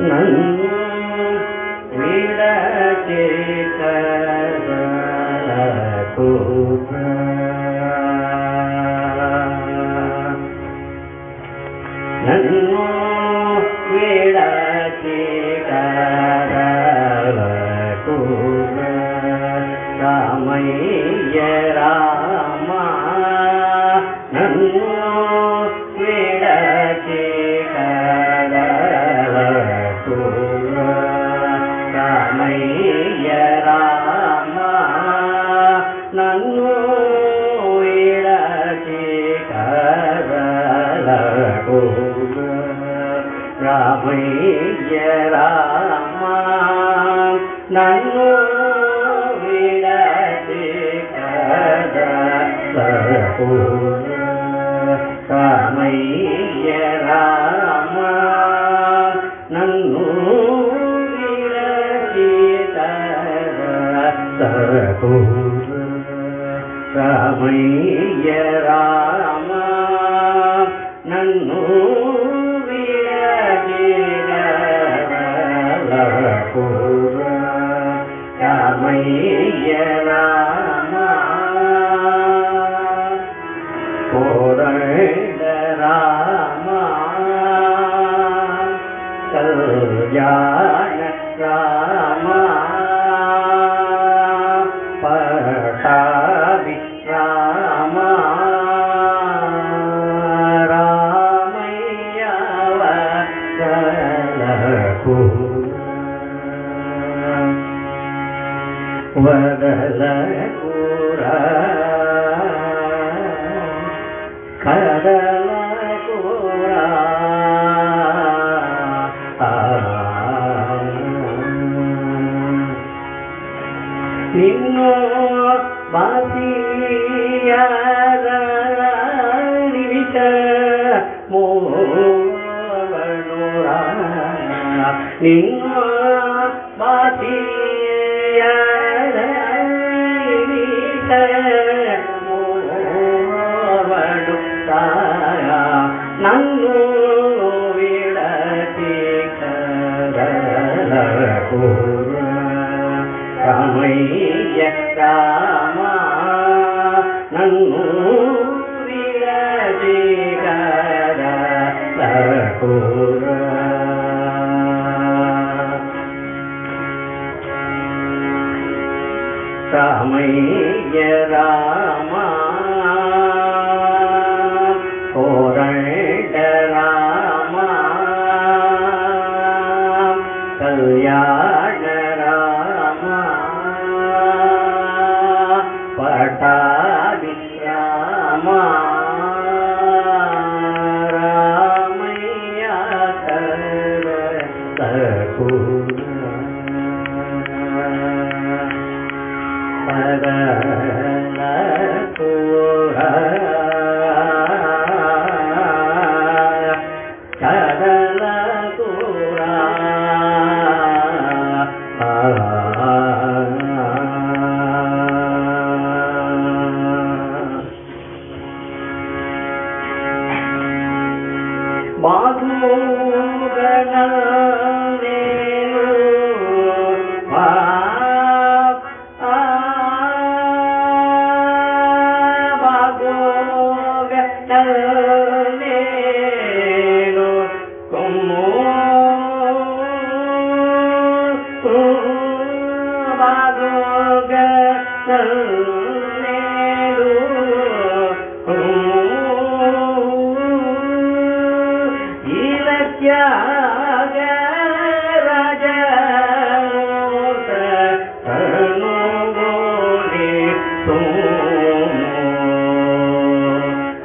நன்னு விடச்சேகர கூற நன்னு விடச்சேகர கூற ராமைய ராமா நன்னு விடச்சேகர கூற ராமைய ராமா நன்னு விடச்சேகர கூற ராமைய ராமா நன்னு ராமைய ராமா நன்னு விடச்சேகர ராமைய ராமா நன்னு விடச்சேகர ராமைய ராமா கோரண்ட ராமா கல்யாண ராமா பட்டாபி ராமா ராமையவ வதல கூற கடல கூற நின்னோ வாசியார நிவிஷ மோவனூர நின்னோ வாசியார நிவிஷ நன்னு விடச்சேகர கூற ராமைய ராமா நன்னு விடச்சேகர கூற ராமைய ராமா கோரண்ட ராமா கல்யாண ராமா பட்டாபி ராமா ராமைய கூற பரல கூற கடல கூற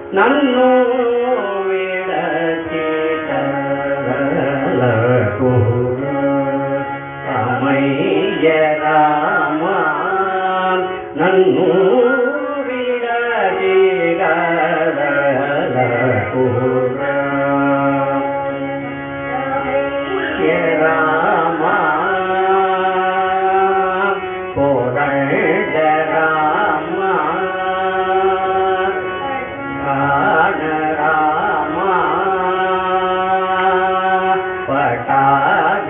நன்னு விடச்சேகர கூற ராமைய ராமா நன்னு விடச்சேகர கூற ராமா கோரண்ட ராமா ராமா பட்டாபி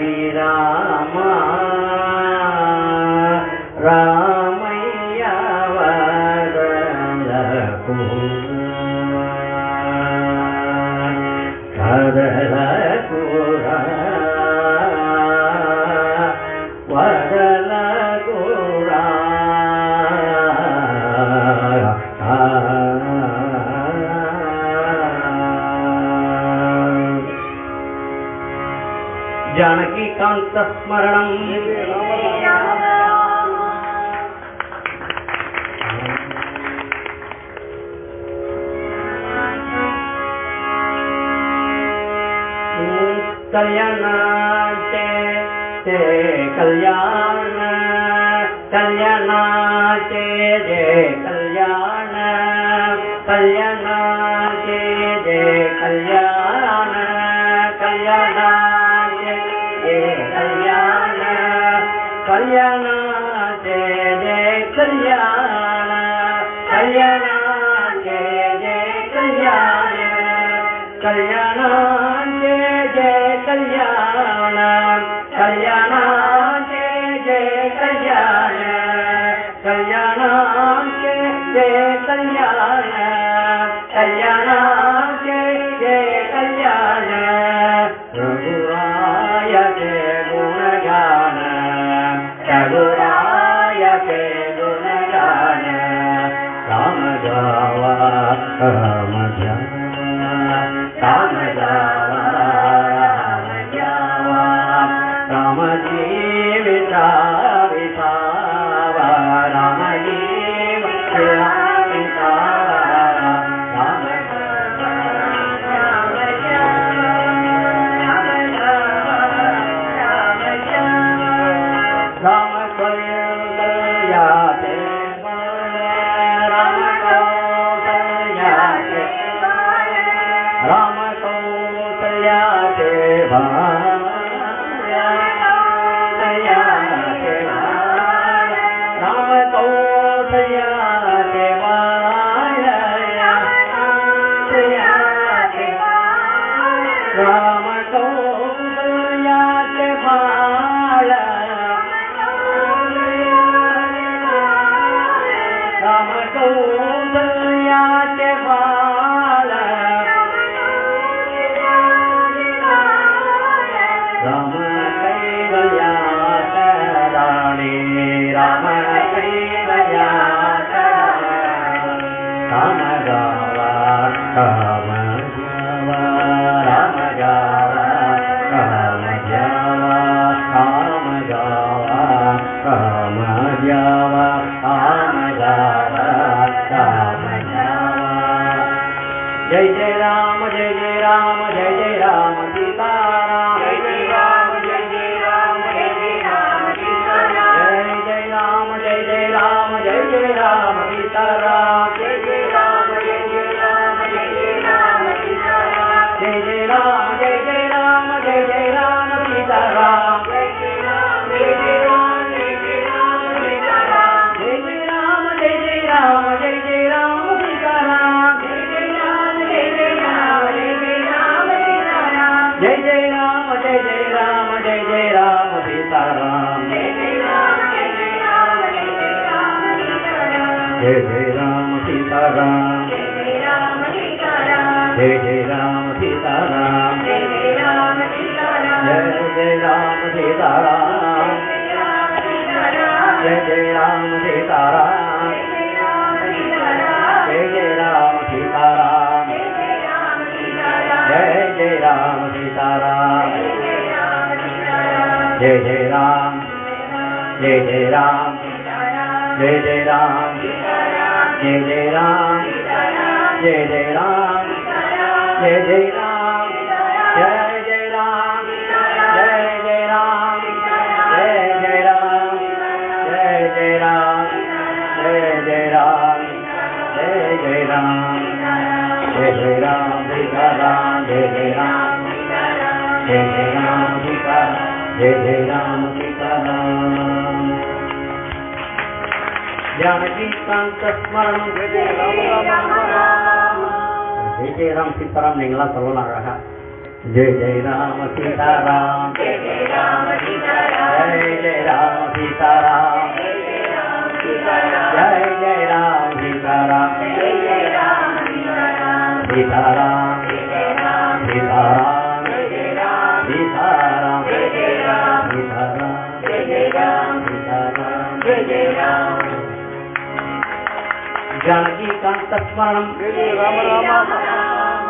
जानकी कांत स्मरणम कल्याणाचे ते कल्याण कल्याणाचे जे कल्याण कल्याणाचे जे कल्याण कल्याणाचे जे कल्याण कल्याणाचे जे कल्याण कल्याणाचे जे कल्याण कल्याणाचे जे कल्याण कल्याणाचे जे कल्याण कल्याणाचे जे कल्याण कल्याणाचे जे कल्याण रघुराय के गुणगान रघुराय के गुणगान राम गावा राम जावा राम गावा राम जावा राम जीविता विसावा राम जीविता विसावा राम राम कौशल्या ते राम कौशल्या ते राम कौशल्या ते राम कौशल्या ते राम कौशल्या ते बाळ राम कौशल्या ते बाळ राम कैवल्यात राणी राम कैवल्यात राम गावा राम जावा राम गावा राम जावा राम गावा राम जावा राम गावा राम जावा जय जय राम जय जय राम जय जय राम सीताराम जय जय राम जय जय राम जय जय राम सीताराम जय जय राम जय जय राम जय जय राम सीताराम जय जय राम जय जय राम जय जय राम सीताराम जय जय राम जय जय राम जय जय राम सीताराम जय जय राम जय जय राम जय जय राम सीताराम जय जय राम जय जय राम जय जय राम सीताराम जय जय राम जय जय राम जय जय राम सीताराम जय जय राम जय जय राम जय जय राम सीताराम जय जय राम जय जय राम जय जय राम सीताराम जय जय राम सीताराम जय जय राम सीताराम जय जय राम सीताराम जय जय राम सीताराम जय जय राम सीताराम जय जय राम सीताराम जय जय राम सीताराम जय जय राम सीताराम जय जय राम जय जय राम जय जय राम जय जय राम जय जय राम जय जय राम जय जय राम जय जय राम जय जय राम जय जय राम जय जय राम जय जय राम जय जय राम सीताराम जय जय राम जय जय राम सीताराम जय जय राम सीताराम जानकी कांत स्मरण जय जय राम सीताराम நீங்களா சொல்லலாம் அழகா जय जय राम सीताराम जय जय राम सीताराम जय जय राम सीताराम जय जय राम सीताराम जय जय राम सीताराम जय जय राम सीताराम सीताराम जय जय राम सीताराम जय जय राम सीताराम जय जय राम सीताराम जय जय राम सीताराम जय जय राम जानकी कांत स्मरण जय जय राम राम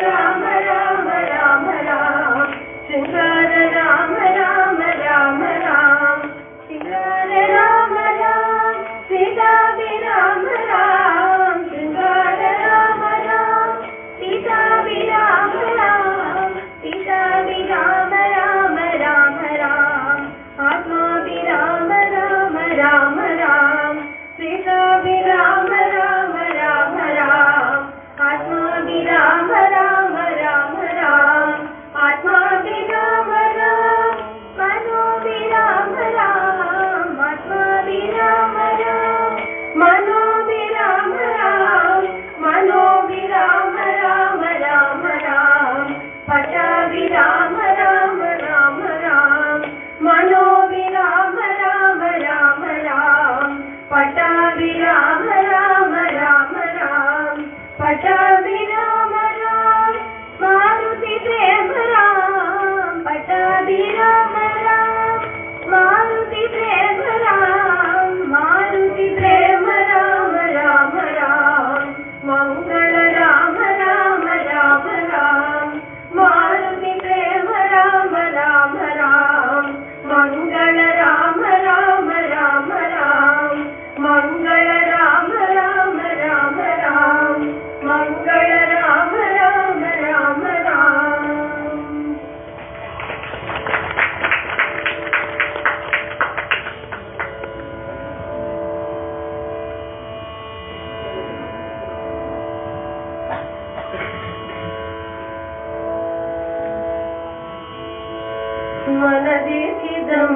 మనదికిదం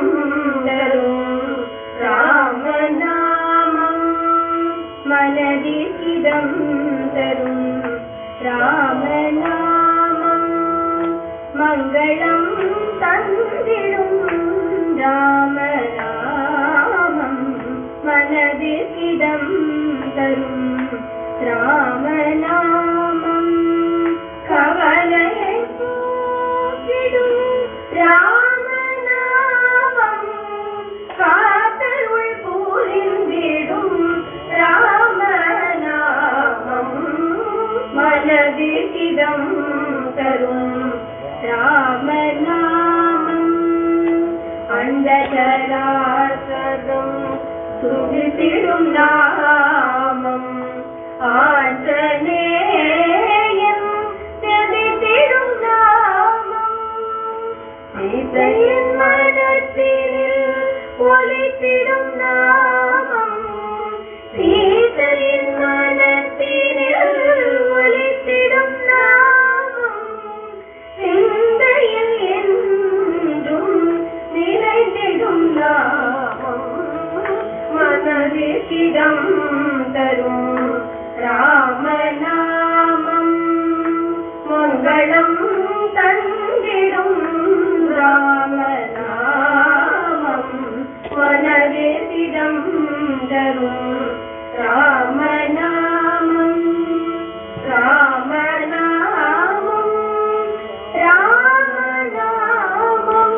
తరుం రామనామం మనదికిదం తరుం రామనామం మంగళం தந்திடும் ராமநாமம் மனதிற்கிடம் தரும் ராமநாமம் கவலையை போக்கிடும் ராமநாமம் காத்தருள் புரிந்திடும் ராமநாமம் மனதிற்கிடம் தரும் ராமநாமம் அண்டசராசரம் துதித்திடும் நாமம் ஆஞ்சநேயம் தெளித்திடும் நாமம் சீதையின் மனத்தினில் ஒலித்திடும் நாமம் சீதையின் மனத்தினில் ஒலித்திடும் நாமம் சிந்தையில் என்றும் நிறைந்திடும் நாமம் மனதிற்கிடம் தரும் ராமநாமம் மங்களம் தந்திடும் ராமநாமம் மனதிற்கிடம் தரும் ராமநாமம் ராமநாமம் ராமநாமம்.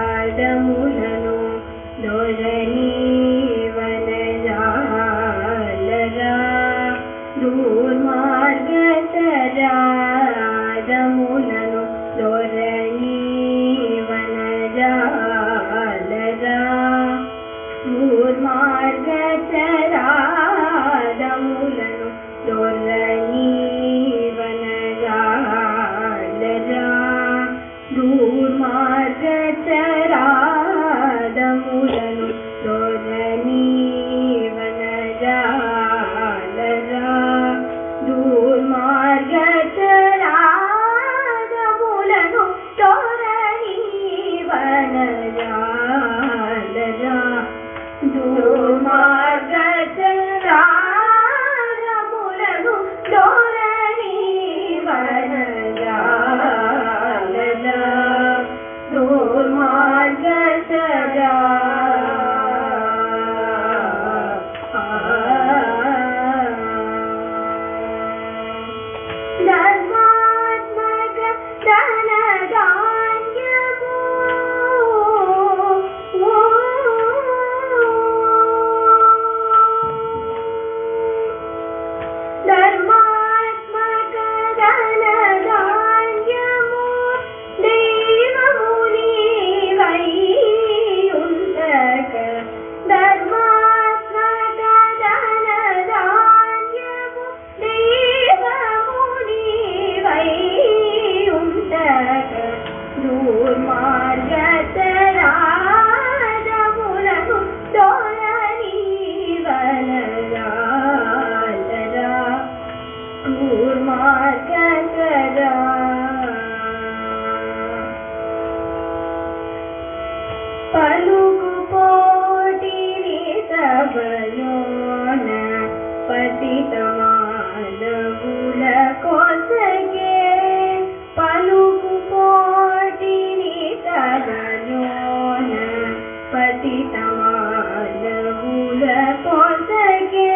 దూర్మార్గములను దొరనీవనజాలరా దూర్మార్గములను దొరనీవనజాలరా దూర్మార్గములను దొరనీవనజాలరా దూర్మార్గములను దొరనీవనజాలరా దూర్మార్గములను దొరనీవనజాలరా దూర్మార్గములను దొరనీవనజాలరా దూర్మార్గములను ధర్మాత్మక ధనధాన్యము ధర్మాత్మక ధనధాన్యము దైవముని వైయుండక ధర్మాత్మక ధనధాన్యము దైవముని వైయుండక దూర్మార్గములను దొరనీవనజాలరా దూర్మార్గములను పలుకు పోటిని సభలోన పతిత మానవుల కొసగే పలుకు పోటిని సభలోన పతిత మానవుల కొసగే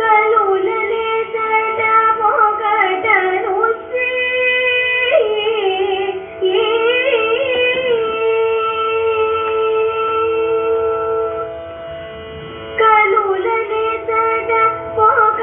కలులనే సట పొగటను కలులనే సట పొగ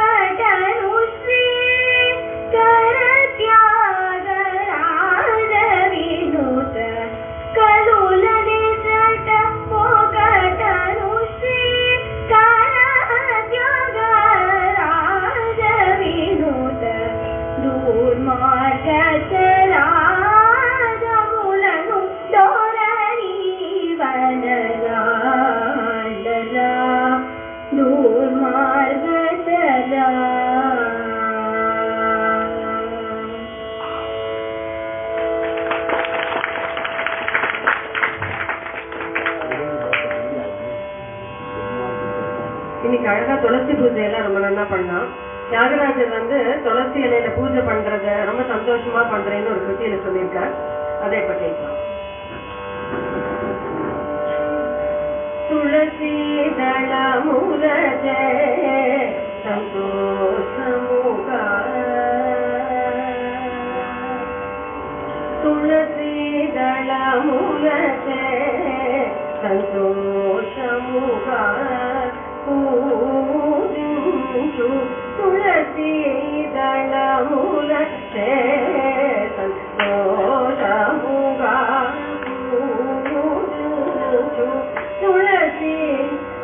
இன்னைக்கு அழகா துளசி பூஜை எல்லாம் ரொம்ப நல்லா பண்ணலாம். தியாகராஜர் வந்து துளசி இலையில பூஜை பண்றத ரொம்ப சந்தோஷமா பண்றேன்னு ஒரு கிருத்தியில சொல்லியிருக்கார். அதை இப்ப கேட்கலாம். துளசி தளமுலஜே சந்தோஷமுகா துளசி దళములచే సంతోషముగా పూజించు తులసి దళములచే సంతోషముగా పూజించు తులసి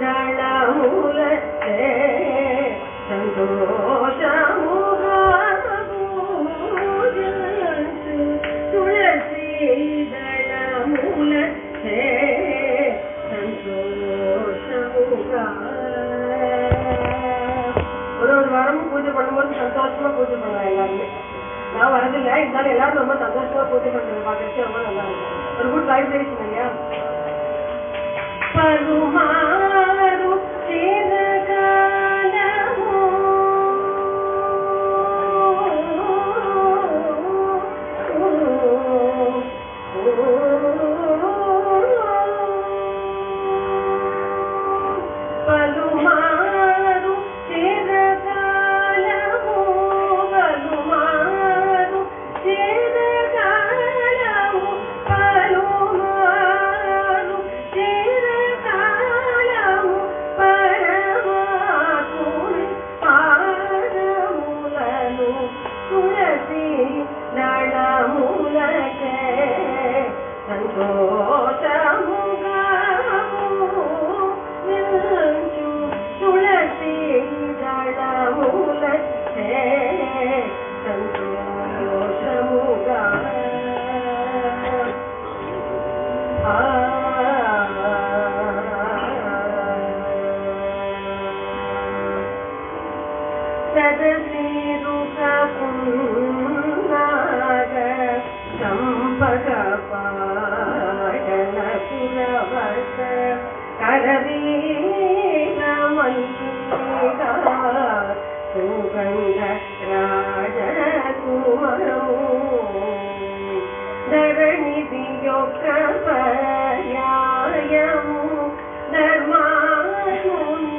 దళములచే సంతోషముగా పూజించు తులసి దళములచే సంతోషముగా. ஒரு வாரமும் பூஜை பண்ணும்போது சந்தோஷமா பூஜை பண்ணுவேன் எல்லாருமே. நான் வரதில்லை, இருந்தாலும் எல்லாரும் ரொம்ப சந்தோஷமா பூஜை பண்றது பார்க்கறதுக்கு ரொம்ப நல்லா இருக்கும். ஒரு குட் வைப்ரேஷன் இல்லையா? பருமாறு சிறகாலமோ பலுமாறு சிறகாலமோ பலுமாறு சிறகாலமோ பலுமாறு சிறகாலமோ பரமாத்முனி பாதமுலனு துளசி దళములచే సంతోషముగా పూజించు తులసి దళములచే సంతోషముగా. సదశీరుకపున్నాగ చంపక పాటన పురవస కరవీర మంచిగా సుగంధ రాజకుమరము ధరణిది యొక్క పర్యాయము ధర్మాత్ముని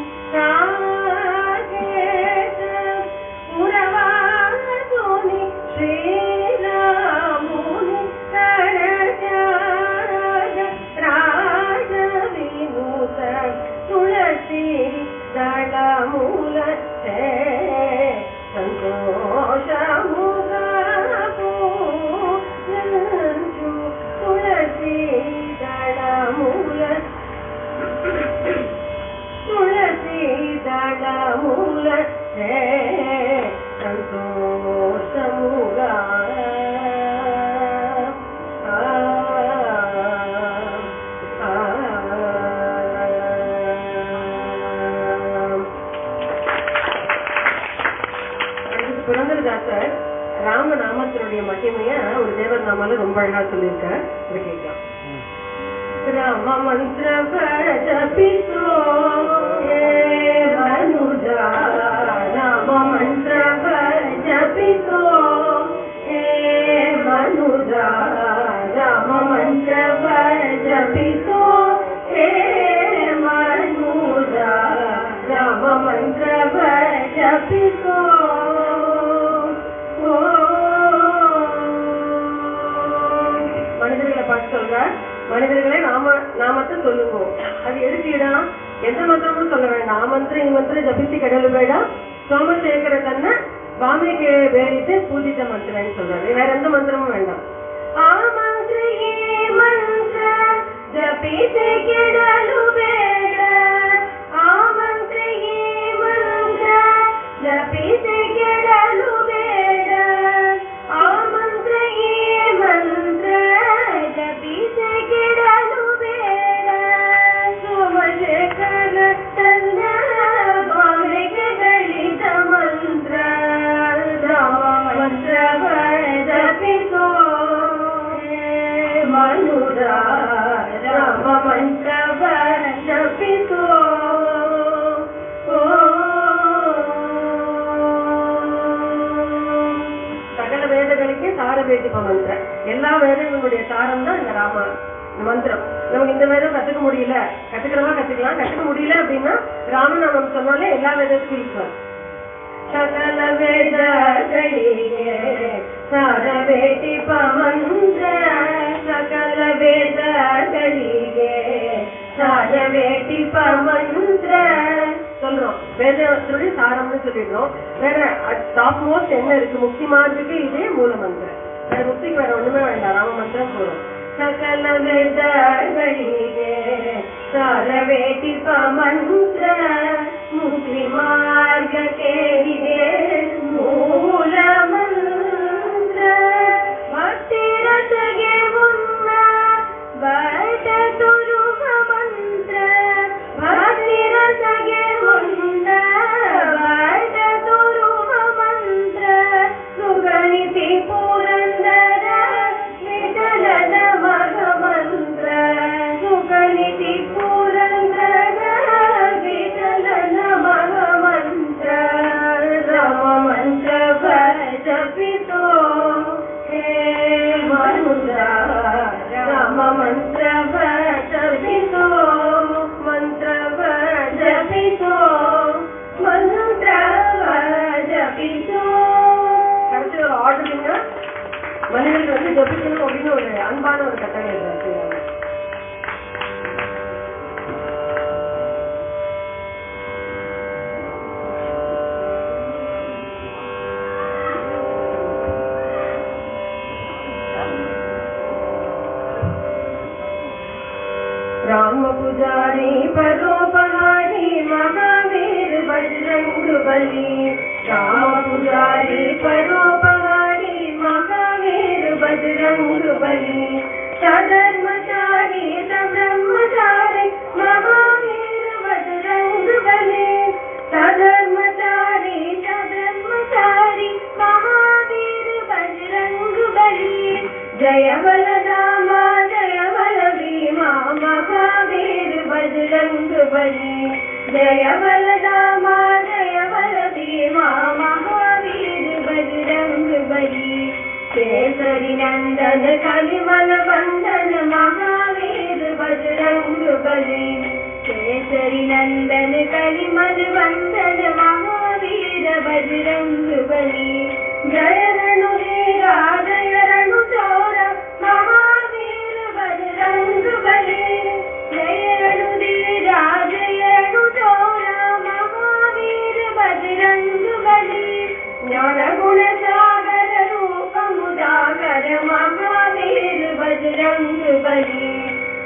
పురవాసుని శ్రీరాముని తరజాగ రాజ వినూత తులసి దళములచే సంతోషముగా పూజించు తులసి దళముల తులసి దళములచే సంతోషముగా. புரந்தரதாசர் ராமநாமத்தினுடைய மகிமைய ஒரு தேவர் நாமால ரொம்ப அழகா சொல்லியிருக்க. இதை கேட்கலாம். ராம மந்திர ஜபித்தோ மனுஜா ராம மந்திர ஜபித்தோ மனுஜா ராம மந்திர ஜபித்தோ மனுஜா ராம மந்திர ஜபித்தோ மனிதர்களை பார்த்து சொல்றார், மனிதர்களே நாமத்தை சொல்லுவோம். அது எதுக்குடா? எந்த மந்திரமும் சொல்ல வேண்டாம். ಆ ಮಂತ್ರ ಈ ಮಂತ್ರ ಜಪಿಸಿ ಕೆಡಲು ಬೇಡ. ಸೋಮಶೇಖರ ತನ್ನ ಬಾಮೆಗೆ ಬೇರಿಸಿ ಪೂಜಿತ ಮಂತ್ರ ಅಂತ சொல்றாரு. வேற எந்த மந்திரமும் வேண்டாம். ಆ ಮಂತ್ರ ಈ ಮಂತ್ರ ಜಪಿಸಿ ಕೆಡಲು ಬೇಡ. ಆ ಮಂತ್ರ ಈ ಮಂತ್ರ ಜಪಿಸಿ ಕೆಡಲು ಬೇಡ. ಆ ಮಂತ್ರ ಈ ಮಂತ್ರ ಜಪಿಸಿ ಕೆಡಲು ಬೇಡ. ಸೋಮಶೇಖರ ತನ್ನ ಬಾಮೆಗೆ ಬೆಳೆದ ಮಂತ್ರ ರಾಮ ಮಂತ್ರ ಜಪಿಸೋ ಮನುಜ ರಾಮ ಮಂತ್ರ ಜಪಿಸೋ. ಓ ஜப மந்திரம். எல்லா வேதங்களுடைய சாரம் தான் இந்த ராம மந்திரம். நமக்கு இந்த வேதம் கத்துக்க முடியல, கத்துக்கிறவா கத்துக்கலாம், கத்துக்க முடியல அப்படின்னா ராமநாமம் சொன்னாலே எல்லா வேதத்துக்கும் ஈக்குவல். சகல வேதಗಳಿಗೆ ಸಾರಬೇಟಿ ಪಮಂತ್ರ, ಸಕಲ ವೇದಗಳಿಗೆ ಸಾರಬೇಟಿ ಪಮಂತ್ರ சொல்றோம். வேதத்துடைய சாரம்னு சொல்லிடுறோம். வேற டாப் மோஸ்ட் என்ன இருக்கு? முக்தி மார்க்கு இதே மூல மந்திரம். வேற முக்திக்கு வேற ஒண்ணுமே வேண்டாம், ராம மந்திரம் போறோம். சகல வேதಗಳಿಗೆ ಸಾರಬೇಟಿ ಪಮಂತ್ರ, ಮುಕ್ತಿ ಮಾರ್ಗಕ್ಕೆ ಇದೆ ಮೂಲ ಮಂತ್ರ. ಭಕ್ತಿ ರಸಗೆ ಮುನ್ನ ಬಟ ತುರುವ ಮಂತ್ರ, ಭಕ್ತಿ ರಸಗೆ ಮುನ್ನ ಬಟ ತುರುವ ಮಂತ್ರ. ಸುಗಣಿತಿ ಪುರಂದರ ವಿಠಲನ ಮಗ ಮಂತ್ರ, ಸುಗಣಿತಿ ಪುರಂದರ ವಿಠಲನ ಮಗ ಮಂತ್ರ. ರಾಮ ಮಂತ್ರ ಜಪಿಸೋ ಹೇ ಮನುಜ, ರಾಮ ಮಂತ್ರ ಜಪಿಸೋ, ಮಂತ್ರ ஜபிசோ, மந்திர ஜபிசோ. கடைசி ஒரு ஆர்டரிங்க மனிதர்கள் ஜபிக்கணும் அப்படின்னு ஒரு அன்பான ஒரு கட்டளை இருக்கு. राम पुजारी परोपहारी महावीर बजरंग बली, राम पुजारी परोपहारी महावीर बजरंग बली. सधर्मचारी सब्रह्मचारी महावीर बजरंग बली, सधर्मचारी सब्रह्मचारी महावीर बजरंग बली. जय बलरामा जय बल भीमा महावीर बजरंग बली, जय बलरामा जय बल भीमा महावीर बजरंग बली. केसरी नंदन कलिमल बंधन महावीर बजरंग बली, केसरी नंदन कलिमल बंधन महावीर बजरंग बली. जय रणुधीरा जय रणुचोरा महावीर बजरंग बली, जय रणुधीरा जय रणुचोरा महावीर बजरंग बली. ज्ञान गुण सागर रूप मुदाकर महावीर बजरंग बली,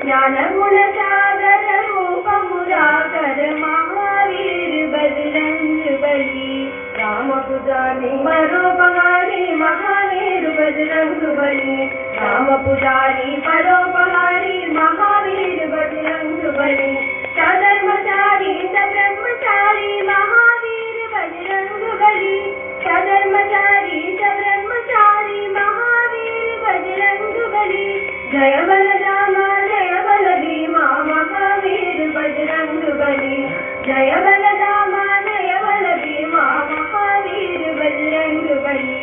ज्ञान गुण सागर रूप मुदाकर महावीर बजरंग बली. राम पुजारी परोपहारी महावीर बजरंग बली, राम पुजारी परोपहारी महावीर बजरंग बली. सधर्मचारी सब्रह्मचारी महावीर बजरंग बली, सधर्मचारी सब्रह्मचारी महावीर बजरंग बली. जय बलरामा जय बल भीमा महावीर बजरंग बली, जय बलरामा जय बल भीमा महावीर बजरंग बली.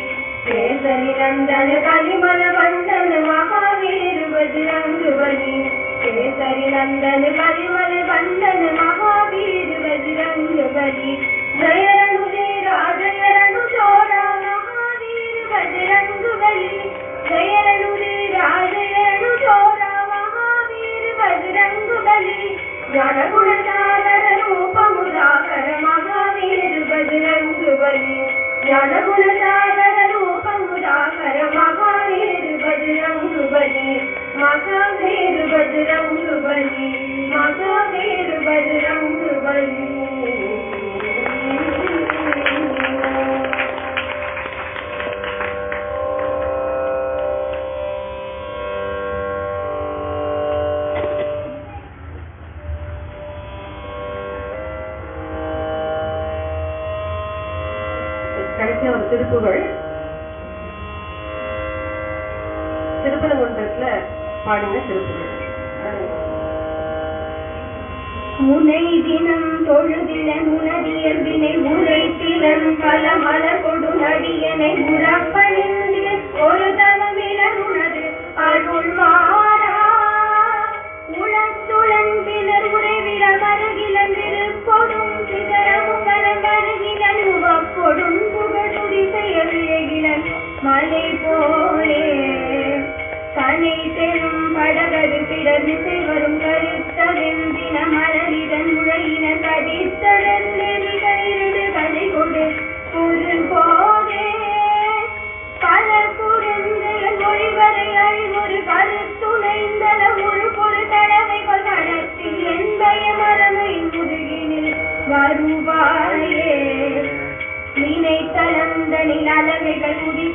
केसरी नंदन कलिमल बंधन महावीर बजरंग बली, केसरी नंदन कलिमल बंधन महावीर बजरंग बली. जय रणुधीरा जय रणुचोरा महावीर बजरंग बली, जय रणुधीरा जय रणुचोरा महावीर बजरंग बली. ज्ञान गुण सागर रूप मुदाकर महावीर बजरंग बली, ज्ञान गुण सागर रूप मुदाकर महावीर बजरंग बली. महावीर बजरंग बली, महावीर बजरंग बली. கடைசியா ஒரு திருப்புகள் திருப்பரங்குன்றத்துல பாடின திருப்புகள். முனை தினம் தொழுதிலன் உனதியல்பினை உரைத்திலன் பல மலர் கொடு நடியனை உறப்பணிந்து ஒரு தவமில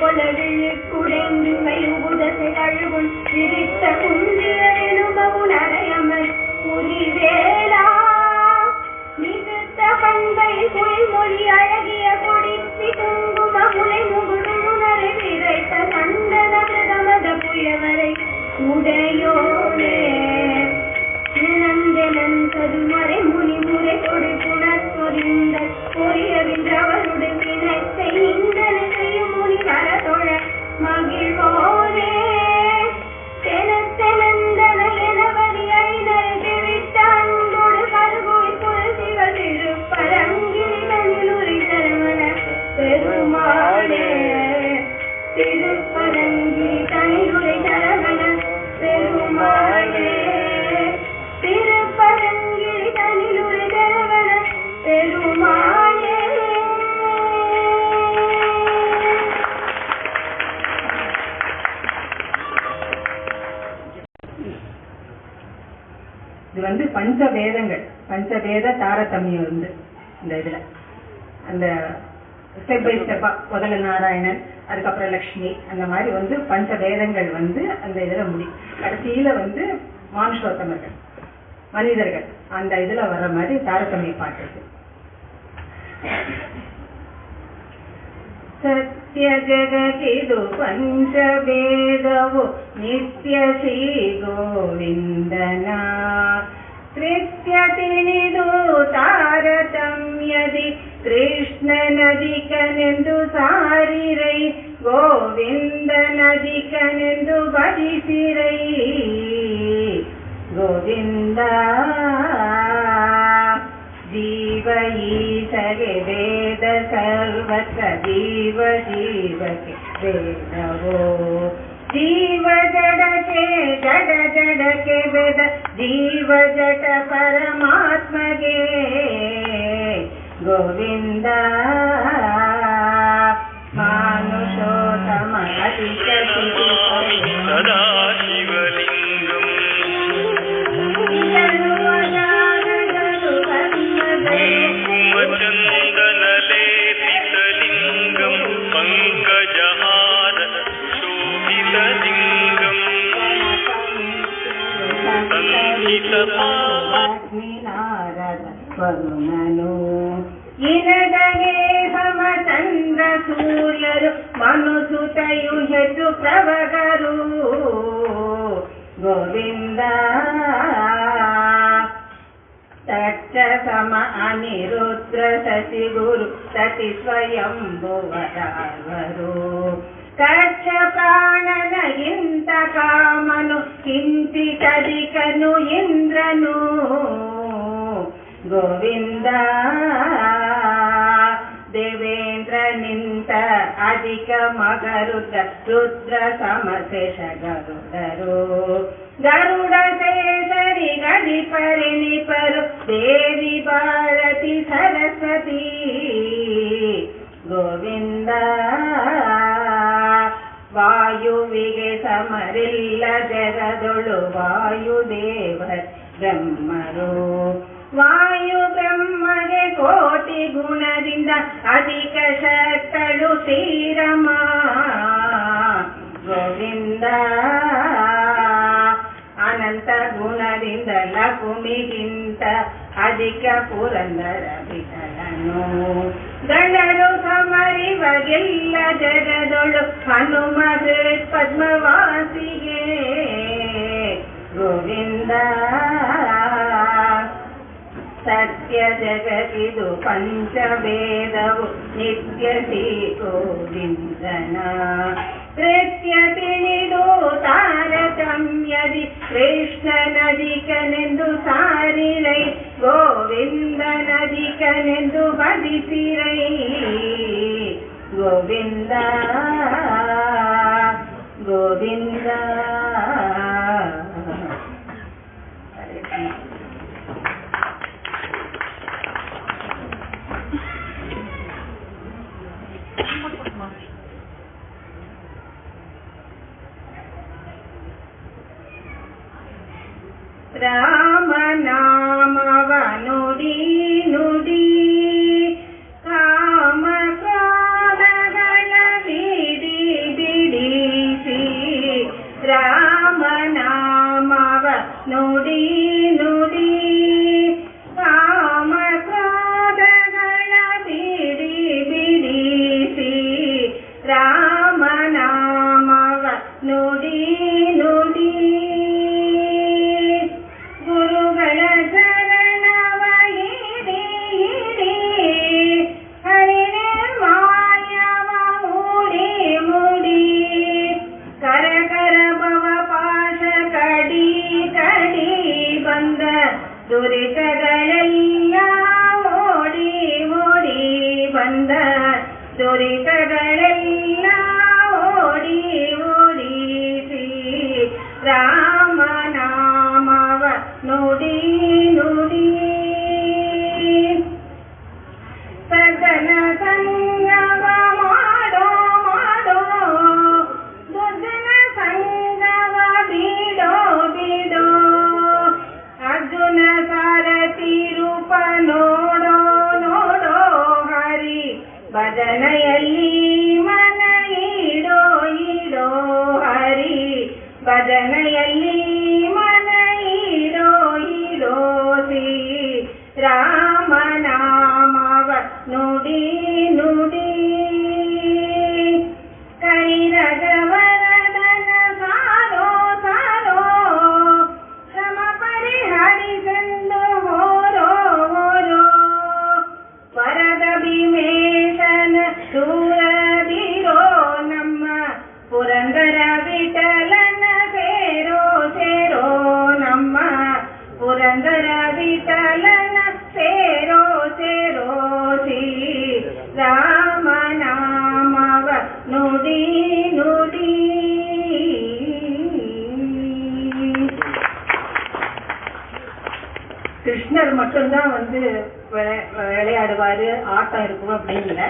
கொள்ளவிழு குடைந்து மையுதசை அழுகுன் விரித்த குந்திரனுமவுன் அறையமர் புரிவேலா மிகுத்த பண்பை குயில்மொழி அழகிய கொடிப்பி குங்கும முலை முகுடுமுனரை விரைத்த சந்தன பிரதமத புயவரை உடையோனே நந்தனன் கருமறை முனிமுறை கொடு புணர்பொறிந்த பொறியவின்றவருடைய வினைத்தை இந்தன செய்யும் முனி வரதொழ மகிழ்வோனே தெனத்தெனந்தன எனவரி ஐநரை திவிட்ட அன்போடு கருகோய் துளசிகள் திருப்பரங்கிரிகளில் உரை தரவன பெருமாளே திருப்பரங்கிரி தனியுரை தரவன பெருமாளே திருப்பரங்கிரி தனிலுரை தரவன பெருமாளே. இது பஞ்சவேதங்கள், பஞ்சவேத தாரதமியம் இந்த இதுல அந்த ஸ்டெப் பை ஸ்டெப்பா முதல்ல நாராயணன், அதுக்கப்புறம் லக்ஷ்மி, அந்த மாதிரி பஞ்சவேதங்கள் அந்த இதுல கடைசியில மானுஷோத்தமர்கள் மனிதர்கள் அந்த இதுல வர்ற மாதிரி தாரதமிய பாட்டு இருக்கு. ಸತ್ಯ ಜಗತಿದು ಪಂಚವೇದವು ನಿತ್ಯ ಶ್ರೀ ಗೋವಿಂದನ ಕೃತ್ಯ ತಿಳಿದು ತಾರತಮ್ಯದಿ ಕೃಷ್ಣನದಿಕನೆಂದು ಸಾರಿರೈ ಗೋವಿಂದನದಿಕನೆಂದು ಭಜಿಸಿರೈ ಗೋವಿಂದ ಜೀವ ಈಶಗೆ ವೇದ ಸರ್ವತ್ರ ಜೀವ ಜೀವಕ್ಕೆ ವೇದವೋ ಜೀವ ಜಡಕ್ಕೆ ಜಡ ಜಡಕ್ಕೆ ವೇದ ಜೀವ ಜಟ ಪರಮಾತ್ಮಗೆ ಗೋವಿಂದ ಮಾನುಷೋತ್ತಮ ಅಧಿಕ ಸದಾ ಶಿವಲಿಂಗಂ ಕುಂಕುಮಚಂದನಲೇಪಿತಲಿಂಗಂ ಪಂಕಜಹಾರ ಶೋಭಿತಲಿಂಗಂ ಸಂಹಿತ ಪಾವನಾರದ ವರುಣನು ಇನದಗೆ ಸಮಚಂದ್ರ ಸೂರ್ಯರು ಮನುಸುತಯು ಹೆಚ್ಚು ಪ್ರವಗರು ಗೋವಿಂದ ತಟ್ಟ ಸಮ ಅನಿರುದ್ರ ಶಶಿ ಗುರು ಸತಿ ಸ್ವಯಂಭುವರಾವರು ಕಕ್ಷ ಪ್ರಾಣನಗಿಂತ ಕಾಮನು ಕಿಂಚಿತಧಿಕನು ಇಂದ್ರನು ಗೋವಿಂದ ದೇವೇಂದ್ರ ನಿಂತ ಅಧಿಕ ಮಗರುದ್ರ ರುದ್ರ ಸಮಶೇಷ ಗರುಡರು ಗರುಡ ಶೇಷರಿ ಗಡಿ ಪರಿಣಿಪರು ದೇವಿ ಭಾರತಿ ಸರಸ್ವತಿ ಗೋವಿಂದ ವಾಯುವಿಗೆ ಸಮರಿಲ್ಲ ಜಗದೊಳು ವಾಯುದೇವ ಬ್ರಹ್ಮರು ವಾಯು ಬ್ರಹ್ಮಗೆ ಕೋಟಿ ಗುಣದಿಂದ ಅಧಿಕ ಶಕ್ತಳು ಶ್ರೀರಮ ಗೋವಿಂದ ಅನಂತ ಗುಣದಿಂದ ಲಕುಮಿಗಿಂತ ಅಧಿಕ ಪುರಂದರ ವಿಠಲನು ಗಣರು ಸಮರಿವಗಿಲ್ಲ ಜಗದೊಳು ಹನುಮ ಪದ್ಮವಾಸಿಗೆ ಗೋವಿಂದ ಸತ್ಯ ಜಗತಿದು ಪಂಚವೇದವು ನಿತ್ಯ ಶ್ರೀ ಗೋವಿಂದನ ಕೃತ್ಯ ತಿಳಿದು ತಾರತಮ್ಯದಿ ಕೃಷ್ಣನದಿಕನೆಂದು ಸಾರಿರೈ ಗೋವಿಂದನದಿಕನೆಂದು ಭಜಿಸಿರೈ ಗೋವಿಂದ ಗೋವಿಂದ. ರಾಮ ನಾಮವ ನುಡಿ ನುಡಿ ಕಾಮ ಕ್ರೋಧಗಳ ಬಿಡಿ ಬಂದ ದುರಿತಗಳೆಲ್ಲ ಓಡಿ ಓಡಿಸಿ ರಾಮನಾಮವ ನುಡಿ ನುಡಿ ಸಜ್ಜನ ಸಂಗವ ಮಾಡೋ ಮಾಡೋ ದುರ್ಜನ ಸಂಗವ ಬಿಡೋ ಬಿಡೋ ಅರ್ಜುನ ಸಾರಥಿ ರೂಪ ನೋಡೋ ನೋಡೋ ಹರಿ ಭಜನೆಯಲ್ಲಿ ಮನ ಇಡೋ ಇಡೋ ಹರಿ ಭಜನೆಯಲ್ಲಿ ಮನ ಇಡೋ ಇಡೋ ಶ್ರೀ ರಾಮನಾಮವ ನುಡಿ ನುಡಿ ಕೈರಗವರದನ ಸಾರೋ ಸಾರೋ ಶ್ರಮ ಪರಿಹರಿಸೆಂದು ಹೋರೋ ಹೋರೋ ವರದ ಭೀಮೇಶನ ದೂರದಿರೋ ನಮ್ಮ ಪುರಂದರ ವಿಠಲನ ಸೇರೋ ಸೇರೋ ನಮ್ಮ ಪುರಂದರ ವಿಠಲನ ಸೇರೋ ಸೇರೋ ಶ್ರೀ ರಾಮನಾಮವ ನುಡಿ ನುಡಿ. கிருஷ்ணர் மட்டும்தான் விளையாடுவாரு, ஆட்டம் இருக்கும் அப்படின்னு இல்லை.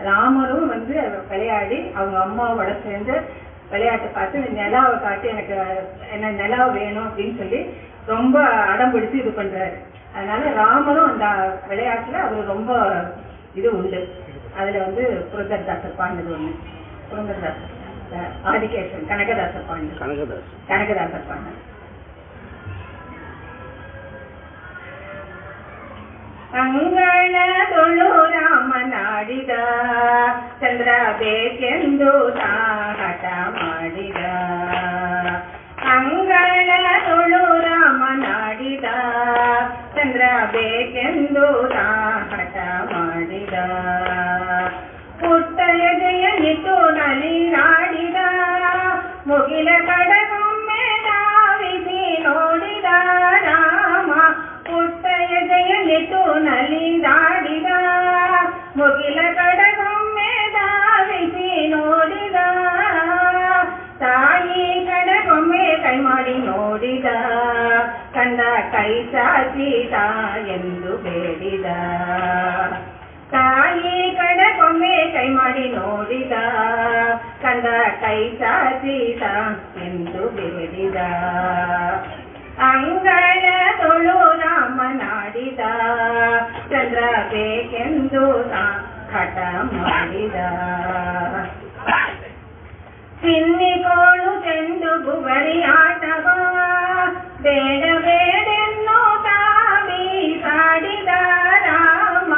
ராமரும் விளையாடி அவங்க அம்மாவோட சேர்ந்து விளையாட்டு பார்த்து நிலாவை காட்டி எனக்கு என்ன நிலாவை வேணும் அப்படின்னு சொல்லி ரொம்ப அடம் பிடிச்சு இது பண்றாரு. அதனால ராமரும் அந்த விளையாட்டுல அவர் ரொம்ப இது உண்டு. அதுல புரந்தரதாசர் பாண்டது ஒண்ணு, புரந்தரதாசர் ஆதிகேசன் கனகதாசர் பாண்டது, கனகதாசர் பாண்டது. ಅಂಗಳದೊಳು ರಾಮನಾಡಿದ ಚಂದ್ರ ಬೇಕೆಂದು ಹಠ ಮಾಡಿದ. ಅಂಗಳದೊಳು ರಾಮನಾಡಿದ ಚಂದ್ರ ಬೇಕೆಂದು ಹಠ ಮಾಡಿದ. ಪುಟ್ಟ ಎದೆಯ ನಿಟ್ಟು ನಲಿದಾಡಿದ ಮುಗಿಲ ಕಡಗೊಮ್ಮೆ ಧಾವಿಸಿ ನೋಡಿದ ರಾಮ. ಪುಟ್ಟ ಎದೆಯ ನಿಟ್ಟು ನಲಿದಾಡಿದ ಮುಗಿಲ ಕಡಗೊಮ್ಮೆ ಧಾವಿಸಿ ನೋಡಿದ. ತಾಯಿ ಕಡಗೊಮ್ಮೆ ಕೈ ಮಾಡಿ ನೋಡಿದ, ಕಂದ ಕೈ ಚಾಚಿದ ಎಂದು ಬೇಡಿದ. ತಾಯಿ ಕಡಗೊಮ್ಮೆ ಕೈ ಮಾಡಿ ನೋಡಿದ, ಕಂದ ಕೈ ಚಾಚಿದ ಎಂದು ಬೇಡಿದ. ಅಂಗಳದೊಳು ರಾಮನಾಡಿದ ಚಂದ್ರ ಬೇಕೆಂದು ಹಠ ಮಾಡಿದ. ಚಿನ್ನಿಕೋಳು ಚೆಂಡು ಬುಗರಿ ಆಟವ ಬೇಡ ಬೇಡೆನ್ನು ಬೀಸಾಡಿದ ರಾಮ.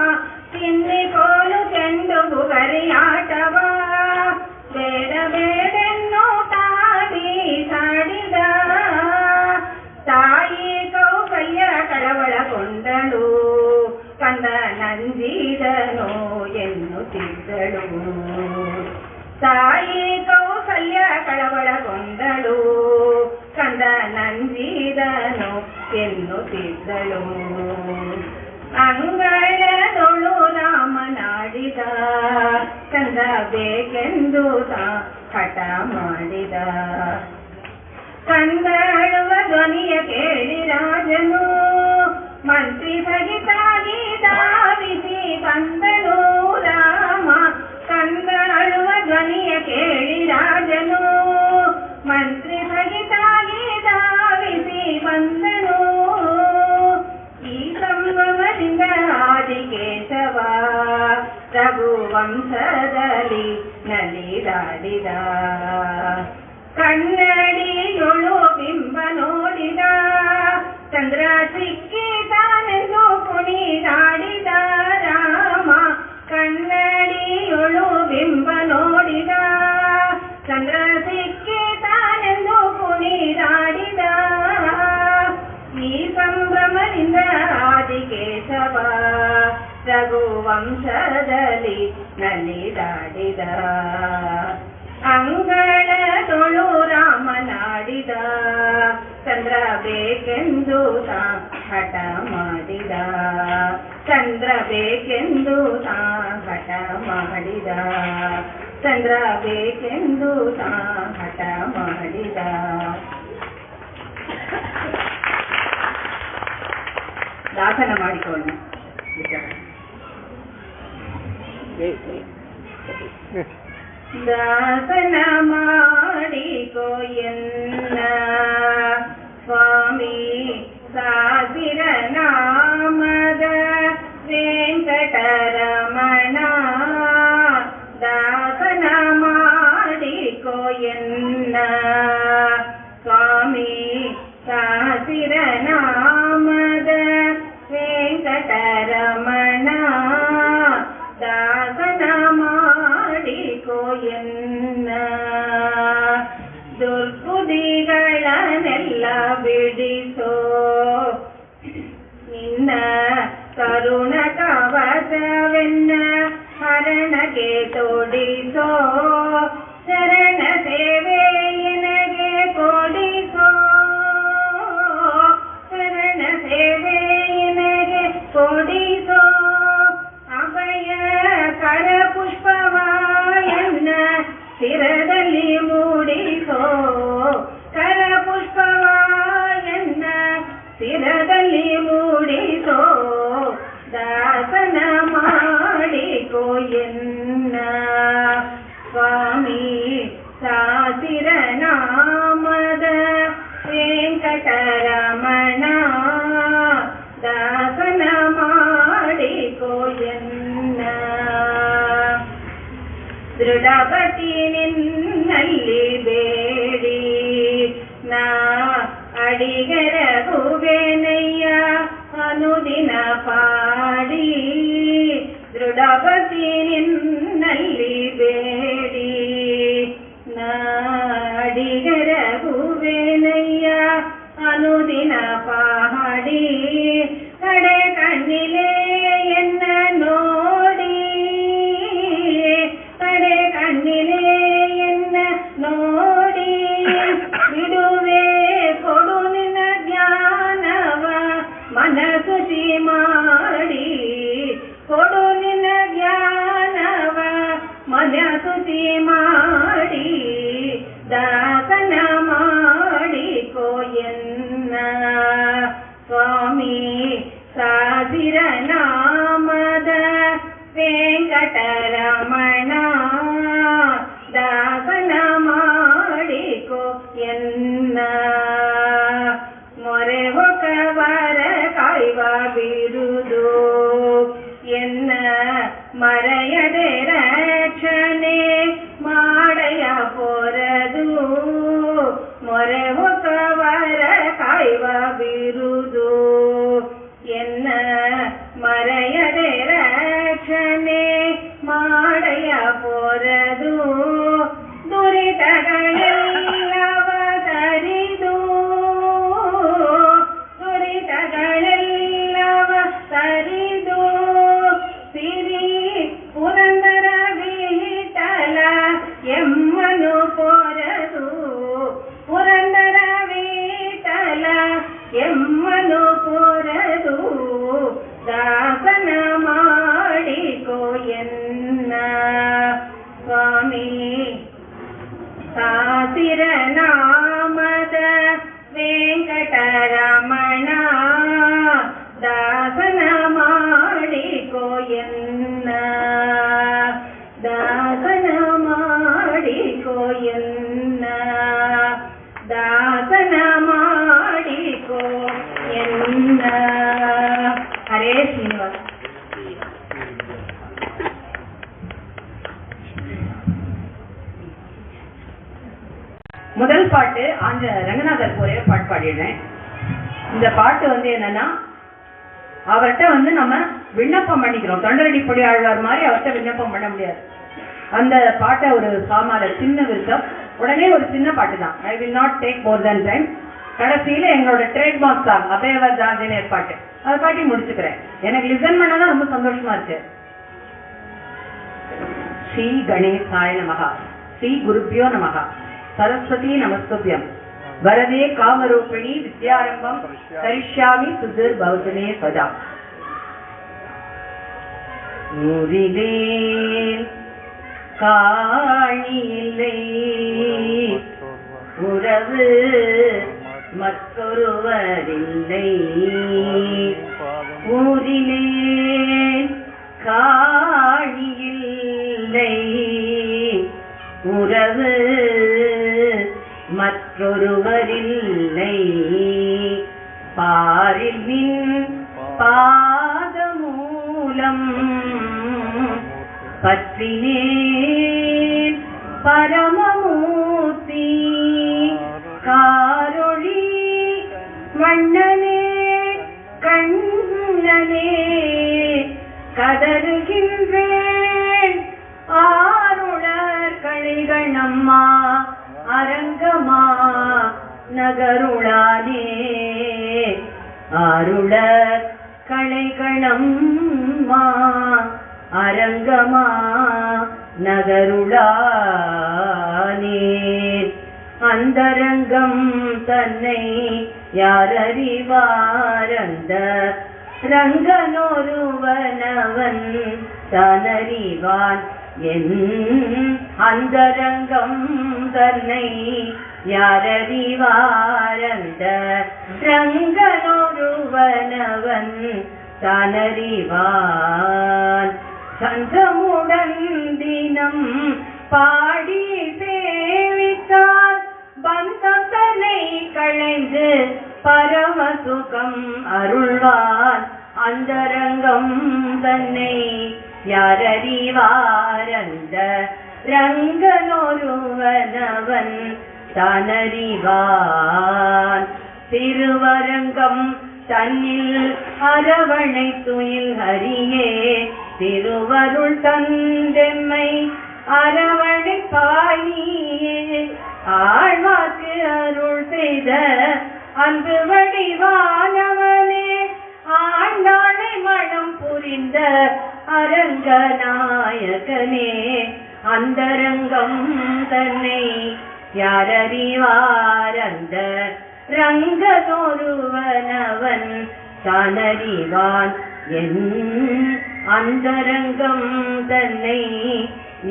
ಚಿನ್ನಿಕೋಳು ಚೆಂಡು ಬುಗರಿ ಆಟವ ಬೇಡ ಬೇಡೆನ್ನು ಬೀಸಾಡಿದ. ತಾಯಿ ಕೌಸಲ್ಯ ಕಳವಳಗೊಂಡಳು, ಕಂದ ನಂಜಿದನು ಎನ್ನುತ್ತಿದ್ದಳು. ತಾಯಿ ಕೌಸಲ್ಯ ಕಳವಳಗೊಂಡಳು, ಕಂದ ನಂಜಿದನು ಎನ್ನುತ್ತಿದ್ದಳು. ಅಂಗಳದೊಳು ರಾಮನಾಡಿದ ಕಂದ ಬೇಕೆಂದು ಹಠ ಮಾಡಿದ. ಕಂದ ಅಳುವ ಧ್ವನಿಯ ಕೇಳಿ ರಾಜನು ಮಂತ್ರಿ ಸಹಿತಾಗಿ ಧಾವಿಸಿ ಬಂದನು ರಾಮ. ಕಂದ ಅಳುವ ಧ್ವನಿಯ ಕೇಳಿ ರಾಜನು ಮಂತ್ರಿ ಸಹಿತಾಗಿ ಧಾವಿಸಿ ಬಂದನು. ಈ ಸಂಭ್ರಮದಿಂದ ಆದಿಕೇಶವ ರಘುವಂಶದಲ್ಲಿ ನಲಿದಾಡಿದ. ಕನ್ನಡಿಯೊಳು ಬಿಂಬ ನೋಡಿದ, ಚಂದ್ರ ಸಿಕ್ಕಿತಾನೆಂದು ಕುಣಿದಾಡಿದ ರಾಮ. ಕನ್ನಡಿಯೊಳು ಬಿಂಬ ನೋಡಿದ, ಚಂದ್ರ ಸಿಕ್ಕಿತಾನೆಂದು ಕುಣಿದಾಡಿದ. ಈ ಸಂಭ್ರಮದಿಂದ ಆದಿಕೇಶವ ರಘುವಂಶದಲ್ಲಿ ನಲಿದಾಡಿದ. ಅಂಗಳದೊಳು ರಾಮನಾಡಿದ ಚಂದ್ರ ಬೇಕೆಂದು ಹಠ ಮಾಡಿದ. ಚಂದ್ರ ಬೇಕೆಂದು ಹಠ ಮಾಡಿದ ಚಂದ್ರ ಬೇಕೆಂದು ತಾ ಹಠ ಮಾಡಿದ. ದಾಸನ ಮಾಡಿಕೊಳ್ಳ ದಾಸನ ಮಾಡಿಕೋ ಎನ್ನ ಸ್ವಾಮಿ ಸಾವಿರ ನಾಮದ ವೆಂಕಟರಮಣ. ದಾಸನ ಮಾಡಿಕೋ ಎನ್ನ ಸ್ವಾಮಿ ಸಾವಿರ ನಾಮದ ವೆಂಕಟರಮಣ. ದಾಸನ ಮಾಡಿಕೋ ಎನ್ನ ದುರ್ಬುದ್ಧಿಗಳನ್ನೆಲ್ಲ ಬಿಡಿಸೋ ನಿನ್ನ ಕರುಣ ಕವಚವೆನ್ನ ಹರಣಗೆ ತೋಡಿಸೋ. ಶರಣ ಸೇವೆ ಎನಗೆ ಕೊಡಿಸೋ. ಶರಣ ಸೇವೆ ಎನಗೆ ಕೊಡಿಸೋ. ಅಭಯ ಕರ ಪುಷ್ಪವಾಯನ್ನ ಶಿರದಲ್ಲಿ ಮೂಡಿಸೋ. ಕರ ಪುಷ್ಪವಾಯನ್ನ ಶಿರದಲ್ಲಿ ಮೂಡಿಸೋ. ದಾಸನ ಮಾಡಿಕೋ ಎನ್ನ ಸ್ವಾಮಿ ಸಾವಿರ ನಾಮದ ವೆಂಕಟರಮಣ. ದಾಸನ ಮಾಡಿಕೋ ಎನ್ನ ದೃಢಪತಿ ನಿನ್ನಲ್ಲಿ ಬೇಡಿ ನಾ ಅಡಿಗರಗುವೆನಯ್ಯ ಅನುದಿನ ಪಾಡಿ. ದೃಢಪತಿ ನಿನ್ನಲ್ಲಿ ಬೇಡಿ ನಾ ಅಡಿಗರಗುವೆನಯ್ಯ ಅನುದಿನ ಪಾಡಿ. ಕಡೆ ಕಣ್ಣಿಲೆ ಎನ್ನ ನೋಡಿ. ಕಡೆ ಕಣ್ಣಿಲೆ ಎನ್ನ ನೋಡಿ. ಬಿಡುವೆ ಕೊಡು ನಿನ್ನ ಜ್ಞಾನವ ಮನಸುಚಿ ಮಾಡಿ. ಕೊಡು ನಿನ್ನ ಜ್ಞಾನವ ಮನಸುಚಿ ಮಾಡಿ. ದಾಸನ ಮಾಡಿಕೋ ಎನ್ನ ಸ್ವಾಮಿ ಸಾವಿರ ನಾಮದ ವೆಂಕಟರಮಣ. ದಾಸನ ಮಾಡಿಕೋ ಎನ್ನ ಮೊರೆ ಹೊಕವರ ಕಾಯುವ ಬಿರುದು ಎನ್ನ ಮರೆಯದೆ ರಕ್ಷಣೆ ಮಾಡಯ ಪೊರದು. ಮೊರೆ ಹೊಕವರ ಕಾಯುವ ಬಿರುದು ಎನ್ನ ಮರೆಯದೆ ರಕ್ಷಣೆ ಮಾಡಯ ಪೊರದು. ದುರಿತಗಳೆಲ್ಲವ ತರಿದು. ದುರಿತಗಳೆಲ್ಲವ ತರಿದು. ಸಿರಿ ಪುರಂದರ ವಿಠಲ ಎಮ್ಮನು ಪೊರದು. ಪುರಂದರ ವಿಠಲ ಎಮ್ಮನು ಪೊರದು. ದಾಸನ ಮಾಡಿಕೋ ಎನ್ನ ಸ್ವಾಮಿ ಸಾವಿರ ನಾಮದ ವೆಂಕಟರಮಣ. ದಾಸನ ಮಾಡಿಕೋ ಎನ್ನ ದಾಸನ ಮಾಡಿಕೋ ಎನ್ನ ದಾಸನ ಮಾಡಿಕೋ ಎನ್ನ. ಹರೇ ಶ್ರೀನಿವಾಸ. முதல் பாட்டு ரங்கநாதர் போரே பாட்டு பாடிடுறேன். இந்த பாட்டு என்னன்னா அவர்கிட்ட நம்ம விண்ணப்பம் பண்ணிக்கிறோம். தொண்டரடிப்பொடி ஆழ்வார் மாதிரி அவர்கிட்ட விண்ணப்பம் பண்ண முடியாது. அந்த பாட்டை ஒரு சாமால சின்ன விருத்தம், உடனே ஒரு சின்ன பாட்டு தான். I will not take more then time. கடைசியில எங்களோட ட்ரேட்மார்க் சாங் அபேவர் ஜார்ஜினியர் பாட்டு அதை பாட்டி முடிச்சுக்கிறேன். எனக்கு லிசன் பண்ணதான் ரொம்ப சந்தோஷமா இருக்கு. ஸ்ரீ கணேசாய நமஹா. ஸ்ரீ குருப்யோ நமஹா. சரஸ்வதி நமஸ்துப்யம். வரதே காமரூபிணி வித்யாரம்பம் கரிஷ்யாமி சுதிர் பௌத்தமே சதா. ஊரிலே காணி இல்லை உறவு மற்றொருவரில்லை ஊரிலேன் காணி இல்லை உறவு மற்றொருவரில்லை பாரில் மின் பாதமூலம் பற்றினேன் பரமமூர்த்தி காரொளி வண்ணனே கண்ணனே கதறுகின்றேன் ஆருளர் கணிகணம்மா அரங்கமா நகருளானே ஆருளர் களைகணம்மா அரங்கமா நகருளானே அந்தரங்கம் தன்னை யாரறிவாரந்த ரங்கனொருவனவன் தானறிவான் என் அந்தரங்கம் தன்னை யாரறிவாரந்த ரங்கனொருவனவன் தானறிவான் சந்தமுடன் தினம் பாடி சேவித்தார் பந்தம் தன்னை களைந்து பரமசுகம் அருள்வான் அந்தரங்கம் தன்னை யாரறிவாரந்த ரங்கனொருவனவன் தானறிவான் திருவரங்கம் தன்னில் அரவணை துயில் ஹரியே திருவருள் தந்தெம்மை அரவணை பாயே ஆழ்வார்க்கு அருள் செய்த அன்பு வடிவானவனே ஆண்டாளை மனம் புரிந்த அரங்கநாயகனே அந்தரங்கம் தன்னை யாரறிவாரந்த ரங்கனொருவனவன் தானறிவான் என் அந்தரங்கம் தன்னை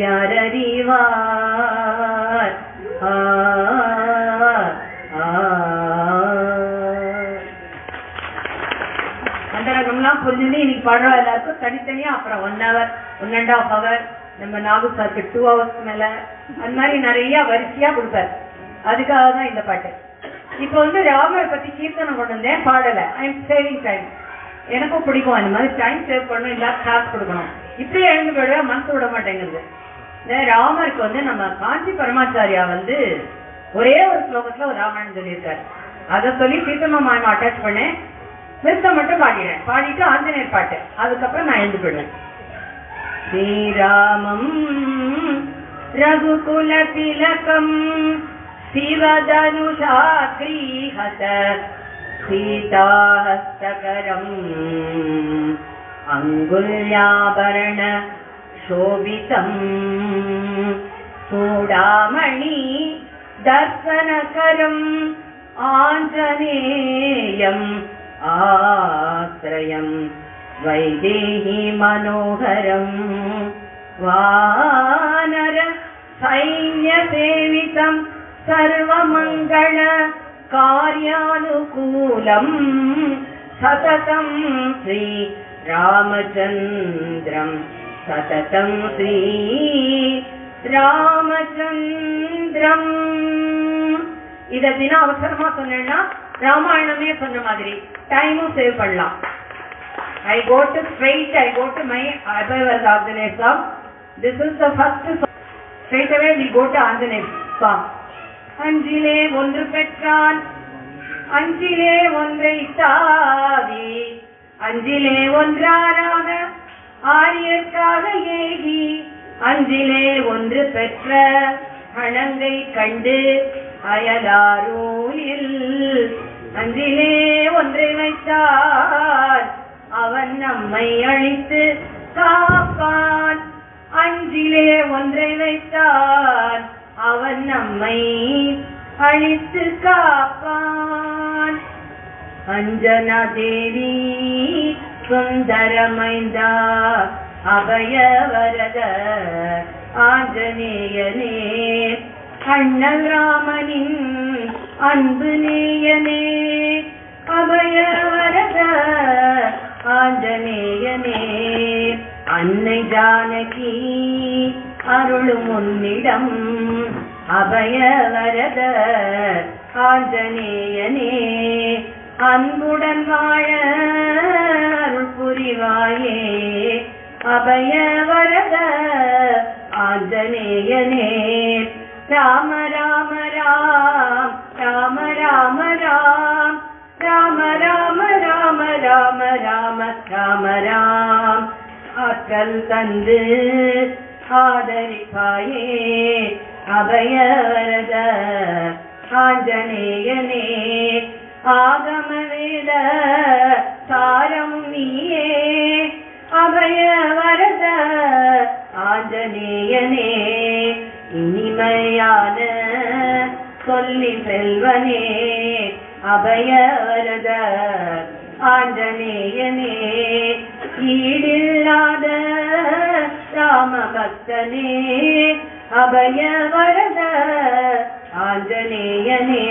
யாரறிவார் அந்தரங்கம்லாம் புரிஞ்சது. இன்னைக்கு பாடுற எல்லாருக்கும் தனித்தனியா அப்புறம் 1 hour 1.5 hour நம்ம நாகுசாருக்கு 2 hours மேல அந்த மாதிரி நிறைய வரிசையா கொடுப்பாரு. அதுக்காக தான் இந்த பாட்டு. இப்ப ராமரை பத்தி கீர்த்தனம் கொண்டு வந்தேன், பாடல. I am saving time. எனக்கும் பிடிக்கும் அந்த மாதிரி டைம் சேவ் பண்ணணும், எல்லாரும் கிளாஸ் கொடுக்கணும். இப்படியே எழுந்து போயிட மனசு விட மாட்டேங்குது. இந்த ராமருக்கு நம்ம காஞ்சி பரமாச்சாரியா ஒரே ஒரு ஸ்லோகத்துல ஒரு ராமாயணம் சொல்லியிருக்காரு. அதை சொல்லி சீத்தம்மா அட்டாச் பண்ணேன். விருத்தம் மட்டும் பாடிடுறேன். பாடிட்டு ஆஞ்சநேயர் பாட்டு, அதுக்கப்புறம் நான் எழுந்து போயிடுவேன். ஸ்ரீராமம் ரகுகுல திலகம் சிவதனுஷாக்ரீஹத சீதாஹஸ்தகரம் அங்குல்யாபரண சோபிதம் சூடாமணி தர்சனகரம் ஆஞ்சநேயம் ஆஸ்ரயம் வைதேஹி மனோகரம் வானர சைன்ய சேவிதம் சர்வமங்கள கார்யானுகூலம் சததம் ஸ்ரீ ராமச்சந்திரம் சததம் ஸ்ரீ ராமச்சந்திரம். இத தினம் அவசரமா சொன்னா ராமாயணமே சொன்ன மாதிரி டைமும் சேவ் பண்ணலாம். I go to my Abhayavarth Anjaneya song. This is the first song. Straight away we go to Anjaneya song. அஞ்சிலே ஒன்று பெற்றான் அஞ்சிலே ஒன்றை தாவி அஞ்சிலே ஒன்றாராக ஆரியற்காக ஏகி அஞ்சிலே ஒன்று பெற்ற அணங்கை கண்டு அயலாரூரில் அஞ்சிலே ஒன்றை வைத்தார் அவன் நம்மை அழித்து காப்பான். அஞ்சிலே ஒன்றை வைத்தான் அவன் நம்மை அழித்து காப்பான். அஞ்சனா தேவி சுந்தரமைந்தா அபயவரத ஆஞ்சநேயனே அண்ணல் ராமனின் அன்பு நேயனே அபயவரத ஆஞ்சநேயனே அன்னை ஜானகி அருளும் உன்னிடம் அபயவரத ஆஞ்சநேயனே அன்புடன் வாழ அருள் புரிவாயே அபயவரத ஆஞ்சநேயனே ராம ராம ராம் ராம ராம ராம் ராம ராம ராம ராம ராம ராம ராம் ஆற்றல் தந்து ஆதரிப்பாயே அபயவரத ஆஞ்சநேயனே ஆகம வேத சாரம் நீயே அபயவரத ஆஞ்சநேயனே இனிமையான சொல்லி செல்வனே அபயவரத ஆஞ்சநேயனே ஈடில்லாத ராம பக்தனே அபயவரத ஆஞ்சநேயனே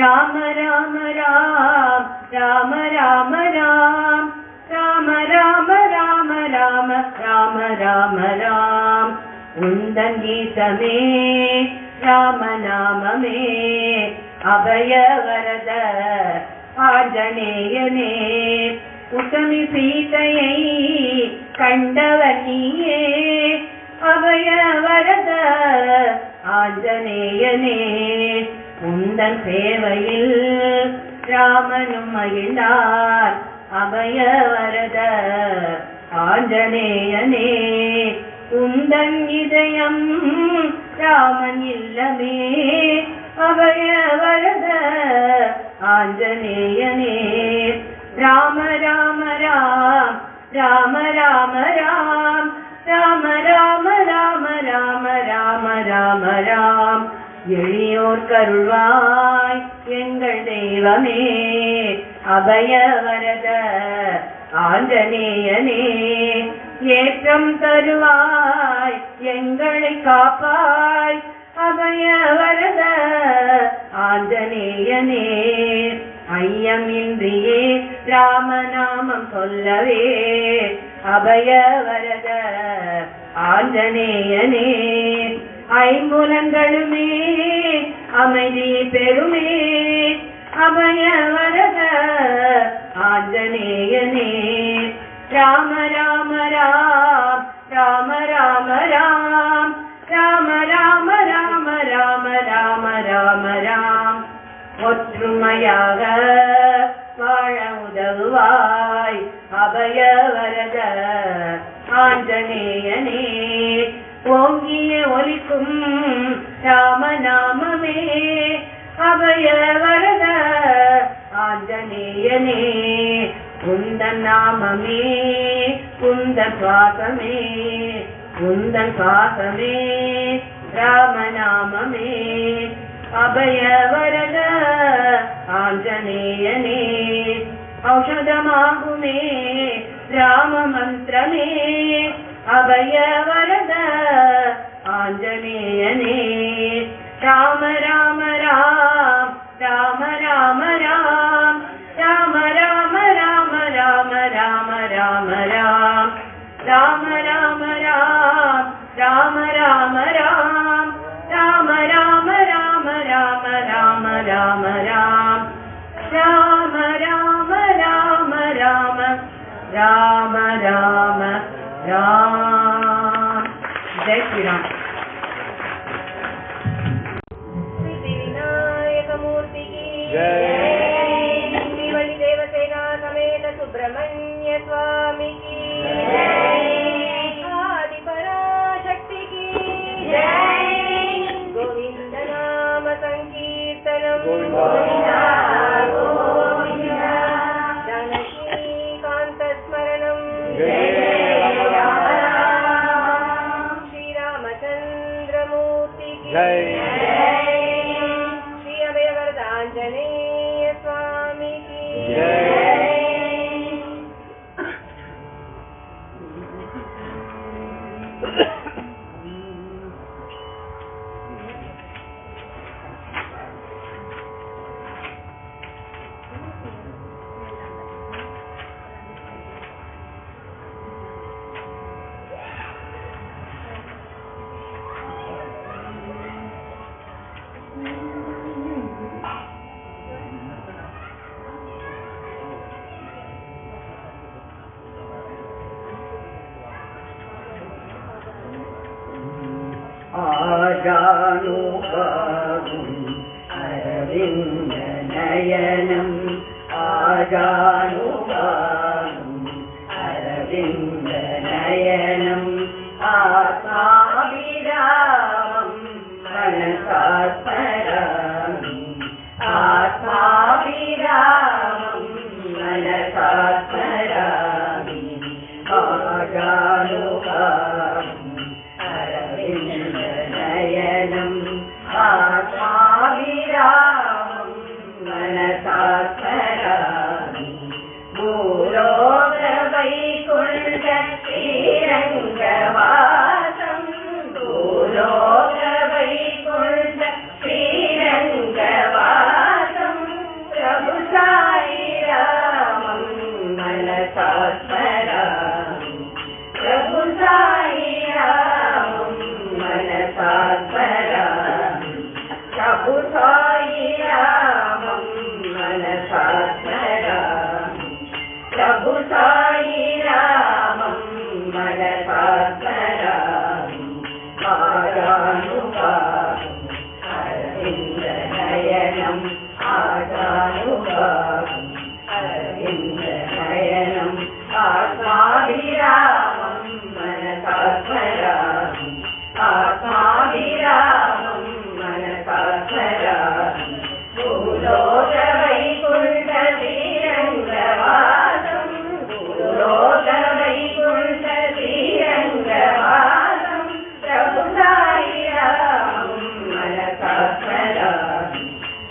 ராம ராம ராம் ராம ராம ராம் ராம ராம ராம ராம ராம ராம ராம் உந்தன் கீதமே ராமநாமமே அபயவரத ஆஞ்சநேயனே உத்தமி சீதையை கண்டவர் நீயே அபயவரத ஆஞ்சநேயனே உந்தன் சேவையில் ராமனும் மகிழ்ந்தார் அபயவரத ஆஞ்சநேயனே உந்தன் இதயம் ராமன் இல்லமே அபயவரத ஆஞ்சநேயனே ராம ராம ராம் ராம ராம ராம் ராம ராம ராம ராம ராம ராம ராம் எளியோர் கருள்வாய் எங்கள் தெய்வமே அபயவரத ஆஞ்சநேயனே ஏற்றம் தருவாய் எங்களை காப்பாய் அபயவரத ஆஞ்சநேயனே ஐயமின்றியே ராமநாமம் சொல்லவே அபயவரத ஆஞ்சநேயனே ஐம்புலங்களுமே அமைதி பெருமே அபயவரத ஆஞ்சநேயனே ராம ராம ராம் ராம ராம ராம் ராம ராம ராம ராம ராம ராம ராம் ஒற்றுமையாக வாழ உதவுவாய் அபயவரத ஆஞ்சநேயனே ஓங்கிய ஒலிக்கும் ராமநாமமே அபயவரத ஆஞ்சநேயனே உந்தன் நாமமே உந்தன் சுவாசமே உந்தன் சுவாசமே ராமநாமமே அபயவரத ஆஞ்சநேயனே ஔஷதமாகுமே ராம மந்திரமே அபயவரத ஆஞ்சநேயனே ராம ராம ராம் ராம ராம ராம் ராம ராம ராம ராம ராம ராம ராம் ராம ராம ராம் ராம ராம ராம் ராம ராம ராம ராம ராம ராம ராம் ராம ராம ராம ராம ராம ராம ராம் ஜெய் ஸ்ரீராம். विनायकमूर्ति की जय। श्रीवली देवसेना समेत सुब्रह्मण्य स्वामी की जय। आदि पराशक्ति की जय। गोविंद नाम संकीर्तनम गोविंदा गोविंदा जानकी कांत स्मरणम जय। श्री रामचंद्रमूर्ति की जय। श्री अभयवरद आंजनेय स्वामी की जय। ஆஜானுபாகும் அரவிந்த நயனம் ஆஜானுபாகும் அரவிந்த நயனம் ஆத்மாவிராமம் மனசாஸ்மராமி ஆத்மாவிராமம் மனசாஸ்மராமி ஆஜானுபாகும் அரவிந்த நயனம் ஆத்மாவிராமம் மனசாஸ்மராமி பூலோக வைகுண்ட ஸ்ரீரங்கவாசம் பூலோக வைகுண்ட ஸ்ரீரங்கவாசம் பிரபு சாயிராமம் மனசாஸ்மராமி பிரபு சாயிராமம் மனசாஸ்மராமி பிரபு சாயிராமம் மனசாஸ்மராமி பிரபு சாயிராமம் மனசாஸ்மராமி ஆஜானுபாகும் அரவிந்த நயனம் ஆஜானுபாகும் அரவிந்த நயனம் ஆத்மாவிராமம் மனசாஸ்மராமி ஆத்மாவிராமம் மனசாஸ்மராமி பூலோக வைகுண்ட ஸ்ரீரங்கவாசம் பூலோக வைகுண்ட ஸ்ரீரங்கவாசம் பிரபு சாயிராமம் மனசாஸ்மராமி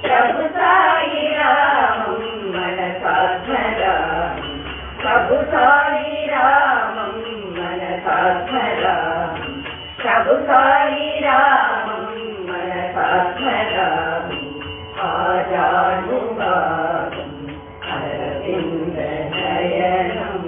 பிரபு சாயிராமம் மனசாஸ்மராமி பிரபு சாயிராமம் மனசாஸ்மராமி பிரபு சாயிராமம் மனசாஸ்மராமி ஆஜானுபாகும் அரவிந்த நயனம்.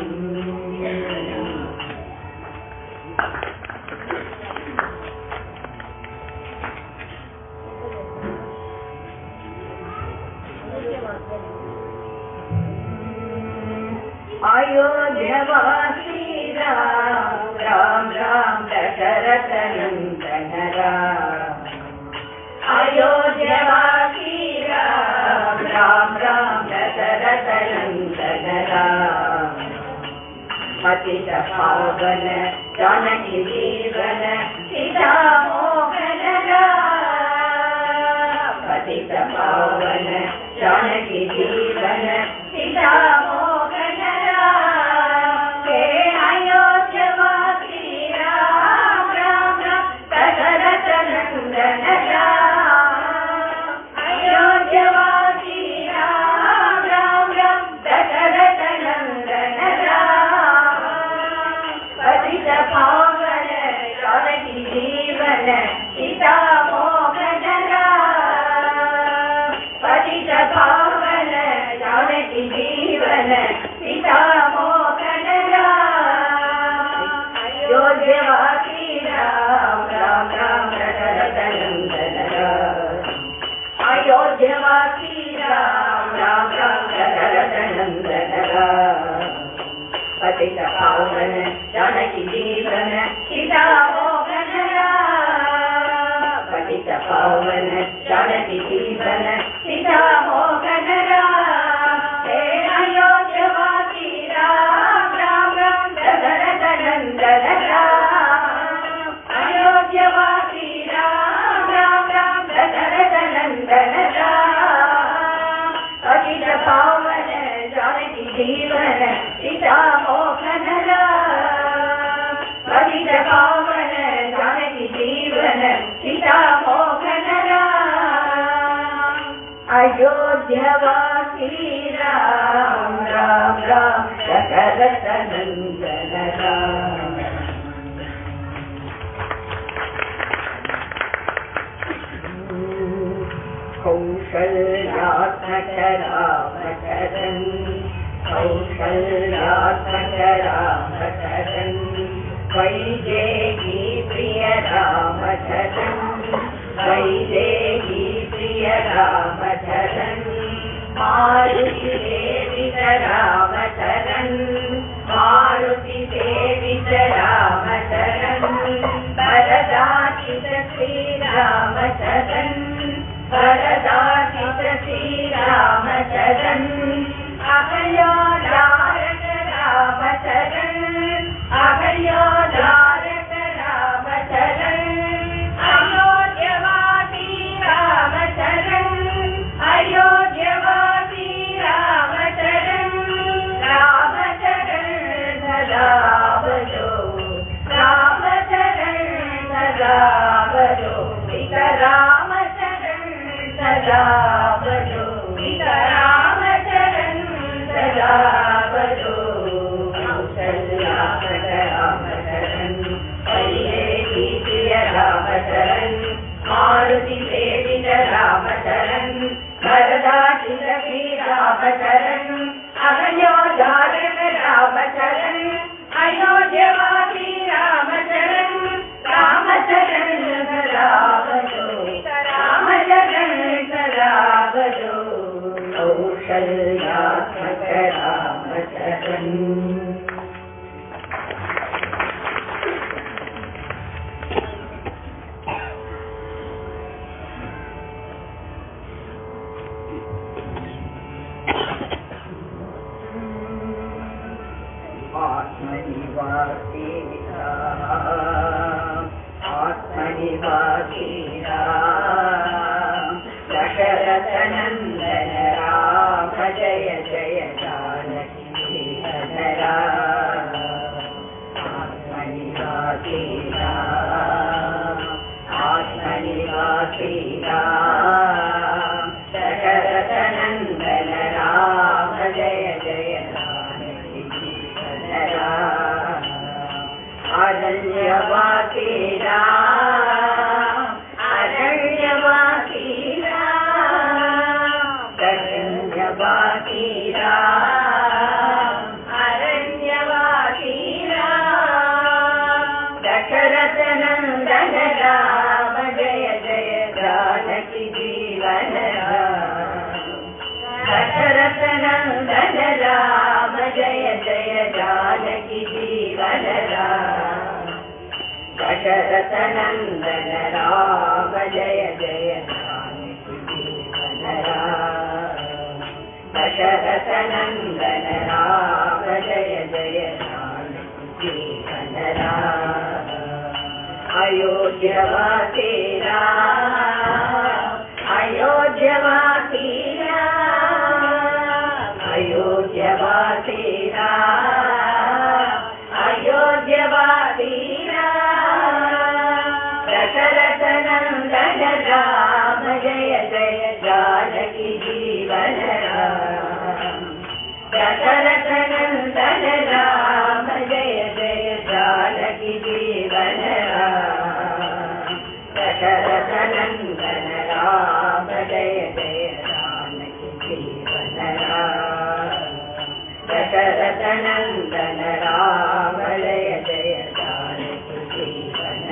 अयोध्यवासी राम राम राम दशरथ नंदन राम अयोध्यवासी राम राम राम दशरथ नंदन राम पतित पावन जानकी जीवन सीता मोहन राम पतित पावन जानकी जीवन सीता मोहन राम हे अयोध्यवासी राम राम राम दशरथ नंदन राम अयोध्यवासी राम राम राम दशरथ नंदन राम पतित पावन जानकी जीवन सीता मोहन राम पतित पावन जानकी जीवन सीता मोहन राम अयोध्यवासी राम राम राम दशरथ नंदन राम अयोध्यवासी राम राम राम दशरथ नंदन राम पतित पावन जानकी जीवन सीता मोहन राम पतित पावन जानकी जीवन सीता मोहन राम हे अयोध्यवासी राम राम राम दशरथ नंदन राम अयोध्यवासी राम राम राम दशरथ नंदन राम पतित पावन जानकी जीवन सीता मोहन राम पतित पावन जानकी जीवन सीता मोहन राम अयोध्यवासी राम राम राम दशरथ नंदन राम कौशल्यात्मक रामचरण कौशल्यात्मक रामचरण वैदेही प्रिय रामचरण वैदेही प्रिय रामचरण मारुति सेवित रामचरण मारुति सेवित रामचरण वरदाचित श्री सदा भजो रामचरण सदा भजो रामचरण रामचरण मारुति सेवित रामचरण भरदाति लक्ष्मी रामचरण अयोध्याधन रामचरण अयोध्यवासी रामचरण रामचरण सदा भजो रामचरण सदा भजो कौशल्यात्मक रामचरण आत्मनिवासीरा दशरथ नंदन राम जय जय जानकी आत्मनिवासीरा आत्मनिवासीरा दशरथ नंदन राम जय जय जानकी अरण्यवासीरा अरण्यवासीरा अरण्यवासीरा अरण्यवासीरा दशरथ नंदन राम जय जय जानकी जीवन दशरथ नंदन राम जय जय जानकी जीवन दशरथ नंदन राम जय जय जानकी जीवन दशरथ नंदन राम जय जय जानकी जीवन अयोध्यवासीरा अयोध्यवासीरा अयोध्यवासीरा अयोध्यवासीरा दशरथ नंदन राम जय जय जानकी जीवन दशरथ नंदन राम जय जय जानकी जीवन दशरथ नंदन राम जय जय जानकी जीवन दशरथ नंदन राम जय जय जानकी जीवन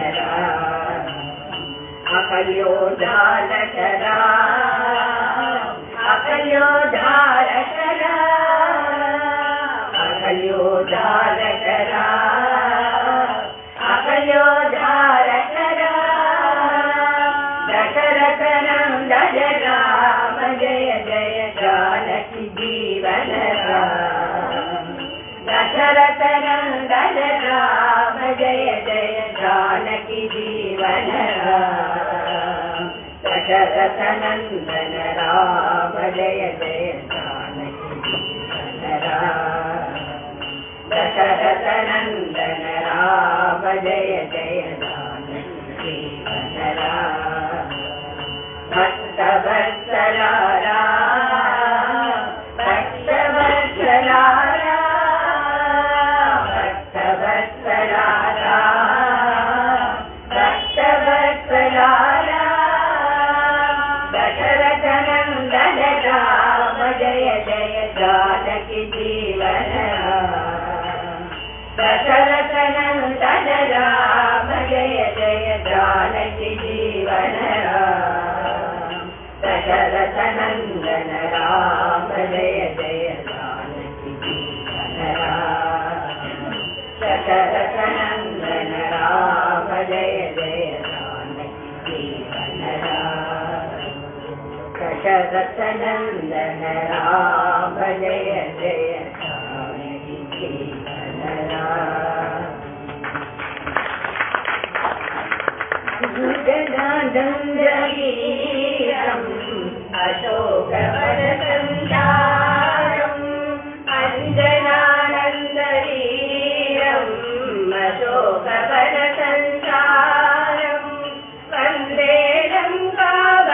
अकल्योद्धारकरा अकल्योद्धारकरा अकल्योद्धारकरा अकल्योद्धारकरा दशरथ नंदन राम जय जय जानकी जीवन दशरथ नंदन राम जय जय जानकी जीवन दशरथ नंदन राम जय जय जानकी जीवन दशरथ नंदन राम जय जय जानकी जीवन भक्तवत्सला भक्तवत्सला भक्तवत्सला भक्तवत्सला दशरथ नंदन राम जय जय जानकी जीवन दशरथ नंदन राम जय जय जानकी जीवन दशरथ नंदन राम जय जय जानकी जीवन दशरथ नंदन राम जय जय जानकी जीवन दशरथ नंदन राम जय जय जानकी जीवन जनादंडवीरम् अशोकवनसञ्चारम् अञ्जनानन्दवीरम् अशोकवनसञ्चारम् वन्दे लङ्काभयङ्करम्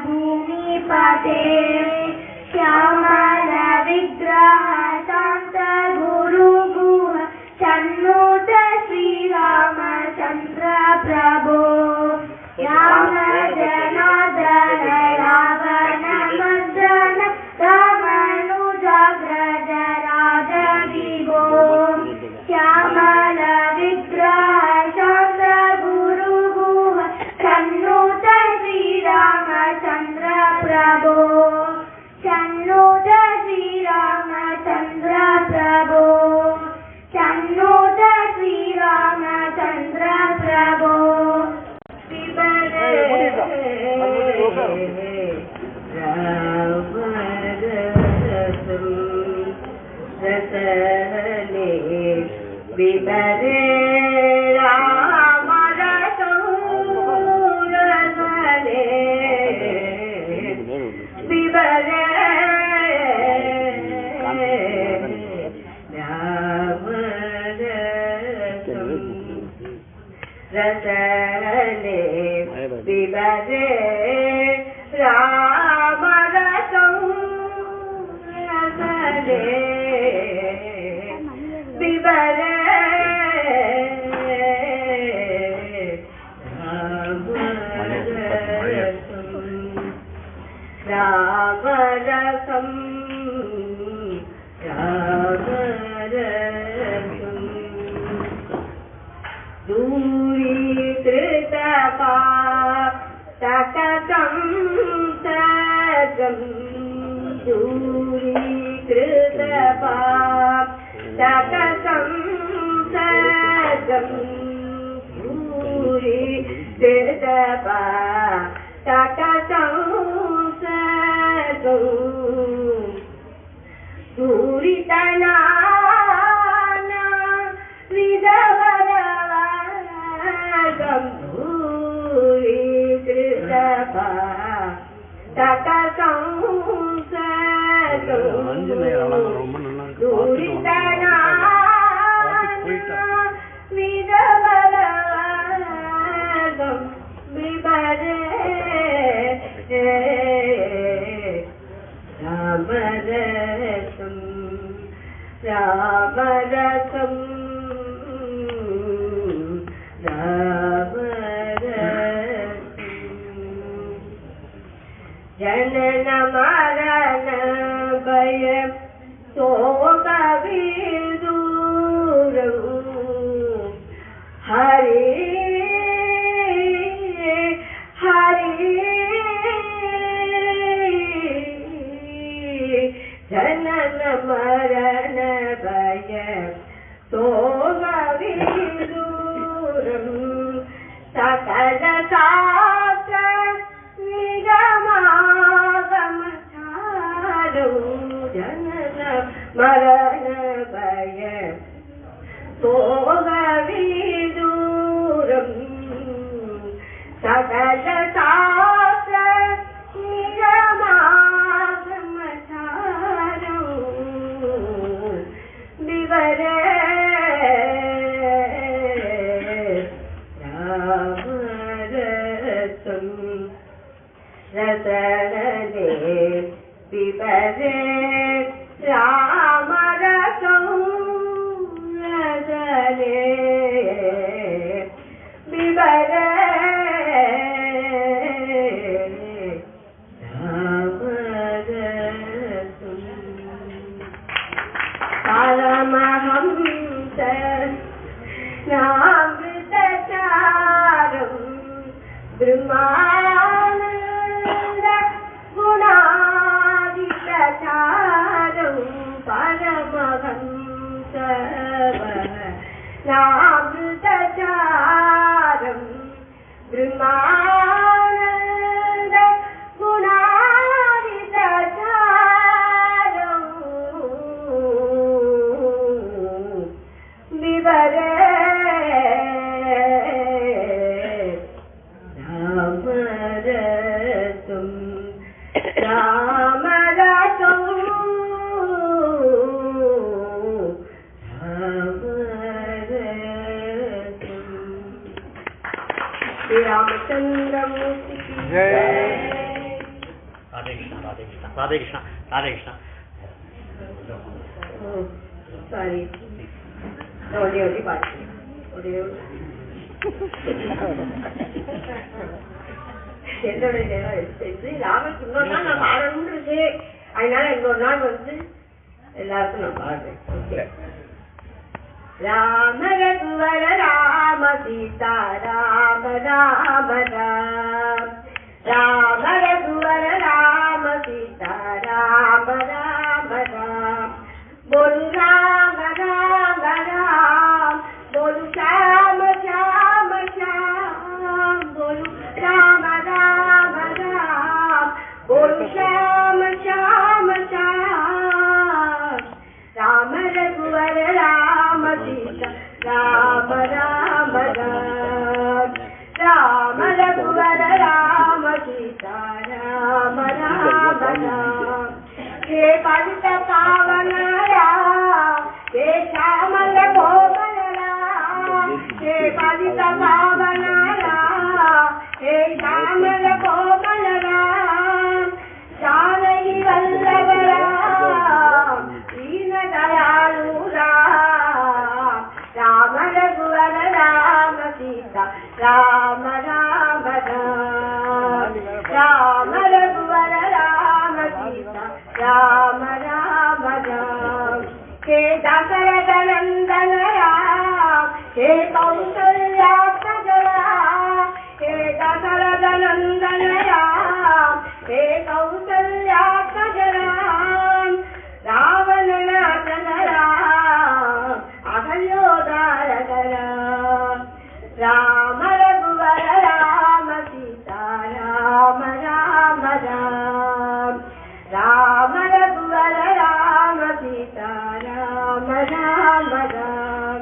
भूमिपते श्यामल विग्रह शांत गुरुगुह सन्नुत श्रीरामचंद्र प्रभो राम जनार्दन रावण मर्दन रामानुजाग्रज राज विभो श्यामल विग्रह शांत गुरुगुह सन्नुत श्रीरामचंद्र प्रभो सन्नुत श्रीरामचंद्र प्रभो सन्नुत श्रीरामचंद्र प्रभो विबरे राम रसं रसने विबरे राम रसने विबरे राम रसं रसने विबरे रामरसं रामरसं दूरीकृतपातकं सगं दूरीकृतपातकं सगं दूरीकृतपातकं दूरितनाना विधवरवगं दूरीकृतपा तकसं दूरितनाना विधवरवगं विबरे रामरसं रामरसं रामरसं जनन मरण भय शोक विदूरं हरि हरि जनन मरण भय शोक विदूरं सकल शास्त्र निगमागमसारं जनन मरण भय शोक विदूरं सकल शास्त्र निगमागमसारं विवरे रामरसं रसने विवरे रामरसं रसने विवरे परमहंस नामृतचारं ब्रह्मानन्द गुणादितचारं परमहंस नामृतचारं ब्रह्मानन्द गुणादितचारं विवरे रामरसं रामरसं रामचंद्र मूर्ति की जय। ராதே கிருஷ்ணா ராதே கிருஷ்ணா ராதே கிருஷ்ணா ராதே கிருஷ்ணா. சாரி ஒரே பாட்டு ஒரே என்னுடைய ராமனுக்கு இன்னொரு நாள் நான் பாடணும்னு இருக்கு. அதனால இன்னொரு நாள் வந்து எல்லாருக்கும் நான் பாடுறேன். ஓகே. ராம ரகுவர ராம சீதா ராம ராம ராம் ராம ரகுவர ராம சீதா ராம ராம ராம் बोलू राम राम राम बोलू श्याम श्याम श्याम बोलू राम राम राम बोलू श्याम श्याम श्याम राम रघुवर राम सीता राम राम राम राम रघुवर राम सीता राम राम राम हे पंच पावनरा हे श्यामल कोमलरा हे पंच पावनरा हे श्यामल कोमलरा जानकी वल्लभरा दीन दयालुरा राम रघुवर राम सीता राम राम राम राम रघुवर राम सीता राम राम राम हे दशरथ नंदन राम हे कौसल्या सजरा हे दशरथ नंदन राम हे कौसल्या सजरा रावण नाशन राम अभयोदारक राम रघुवर राम सीता राम राम राम राम रघुवर राम सीता राम राम राम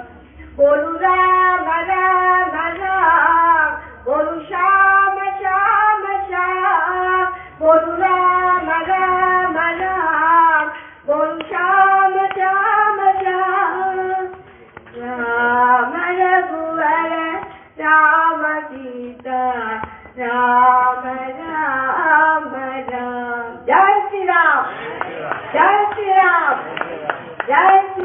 बोलू राम राम राम बोलू श्याम श्याम श्याम बोलू राम राम राम बोलू श्याम श्याम श्याम राम रघुवर राम सीता राम राम राम. जय श्री राम, जय श्री राम, जय श्री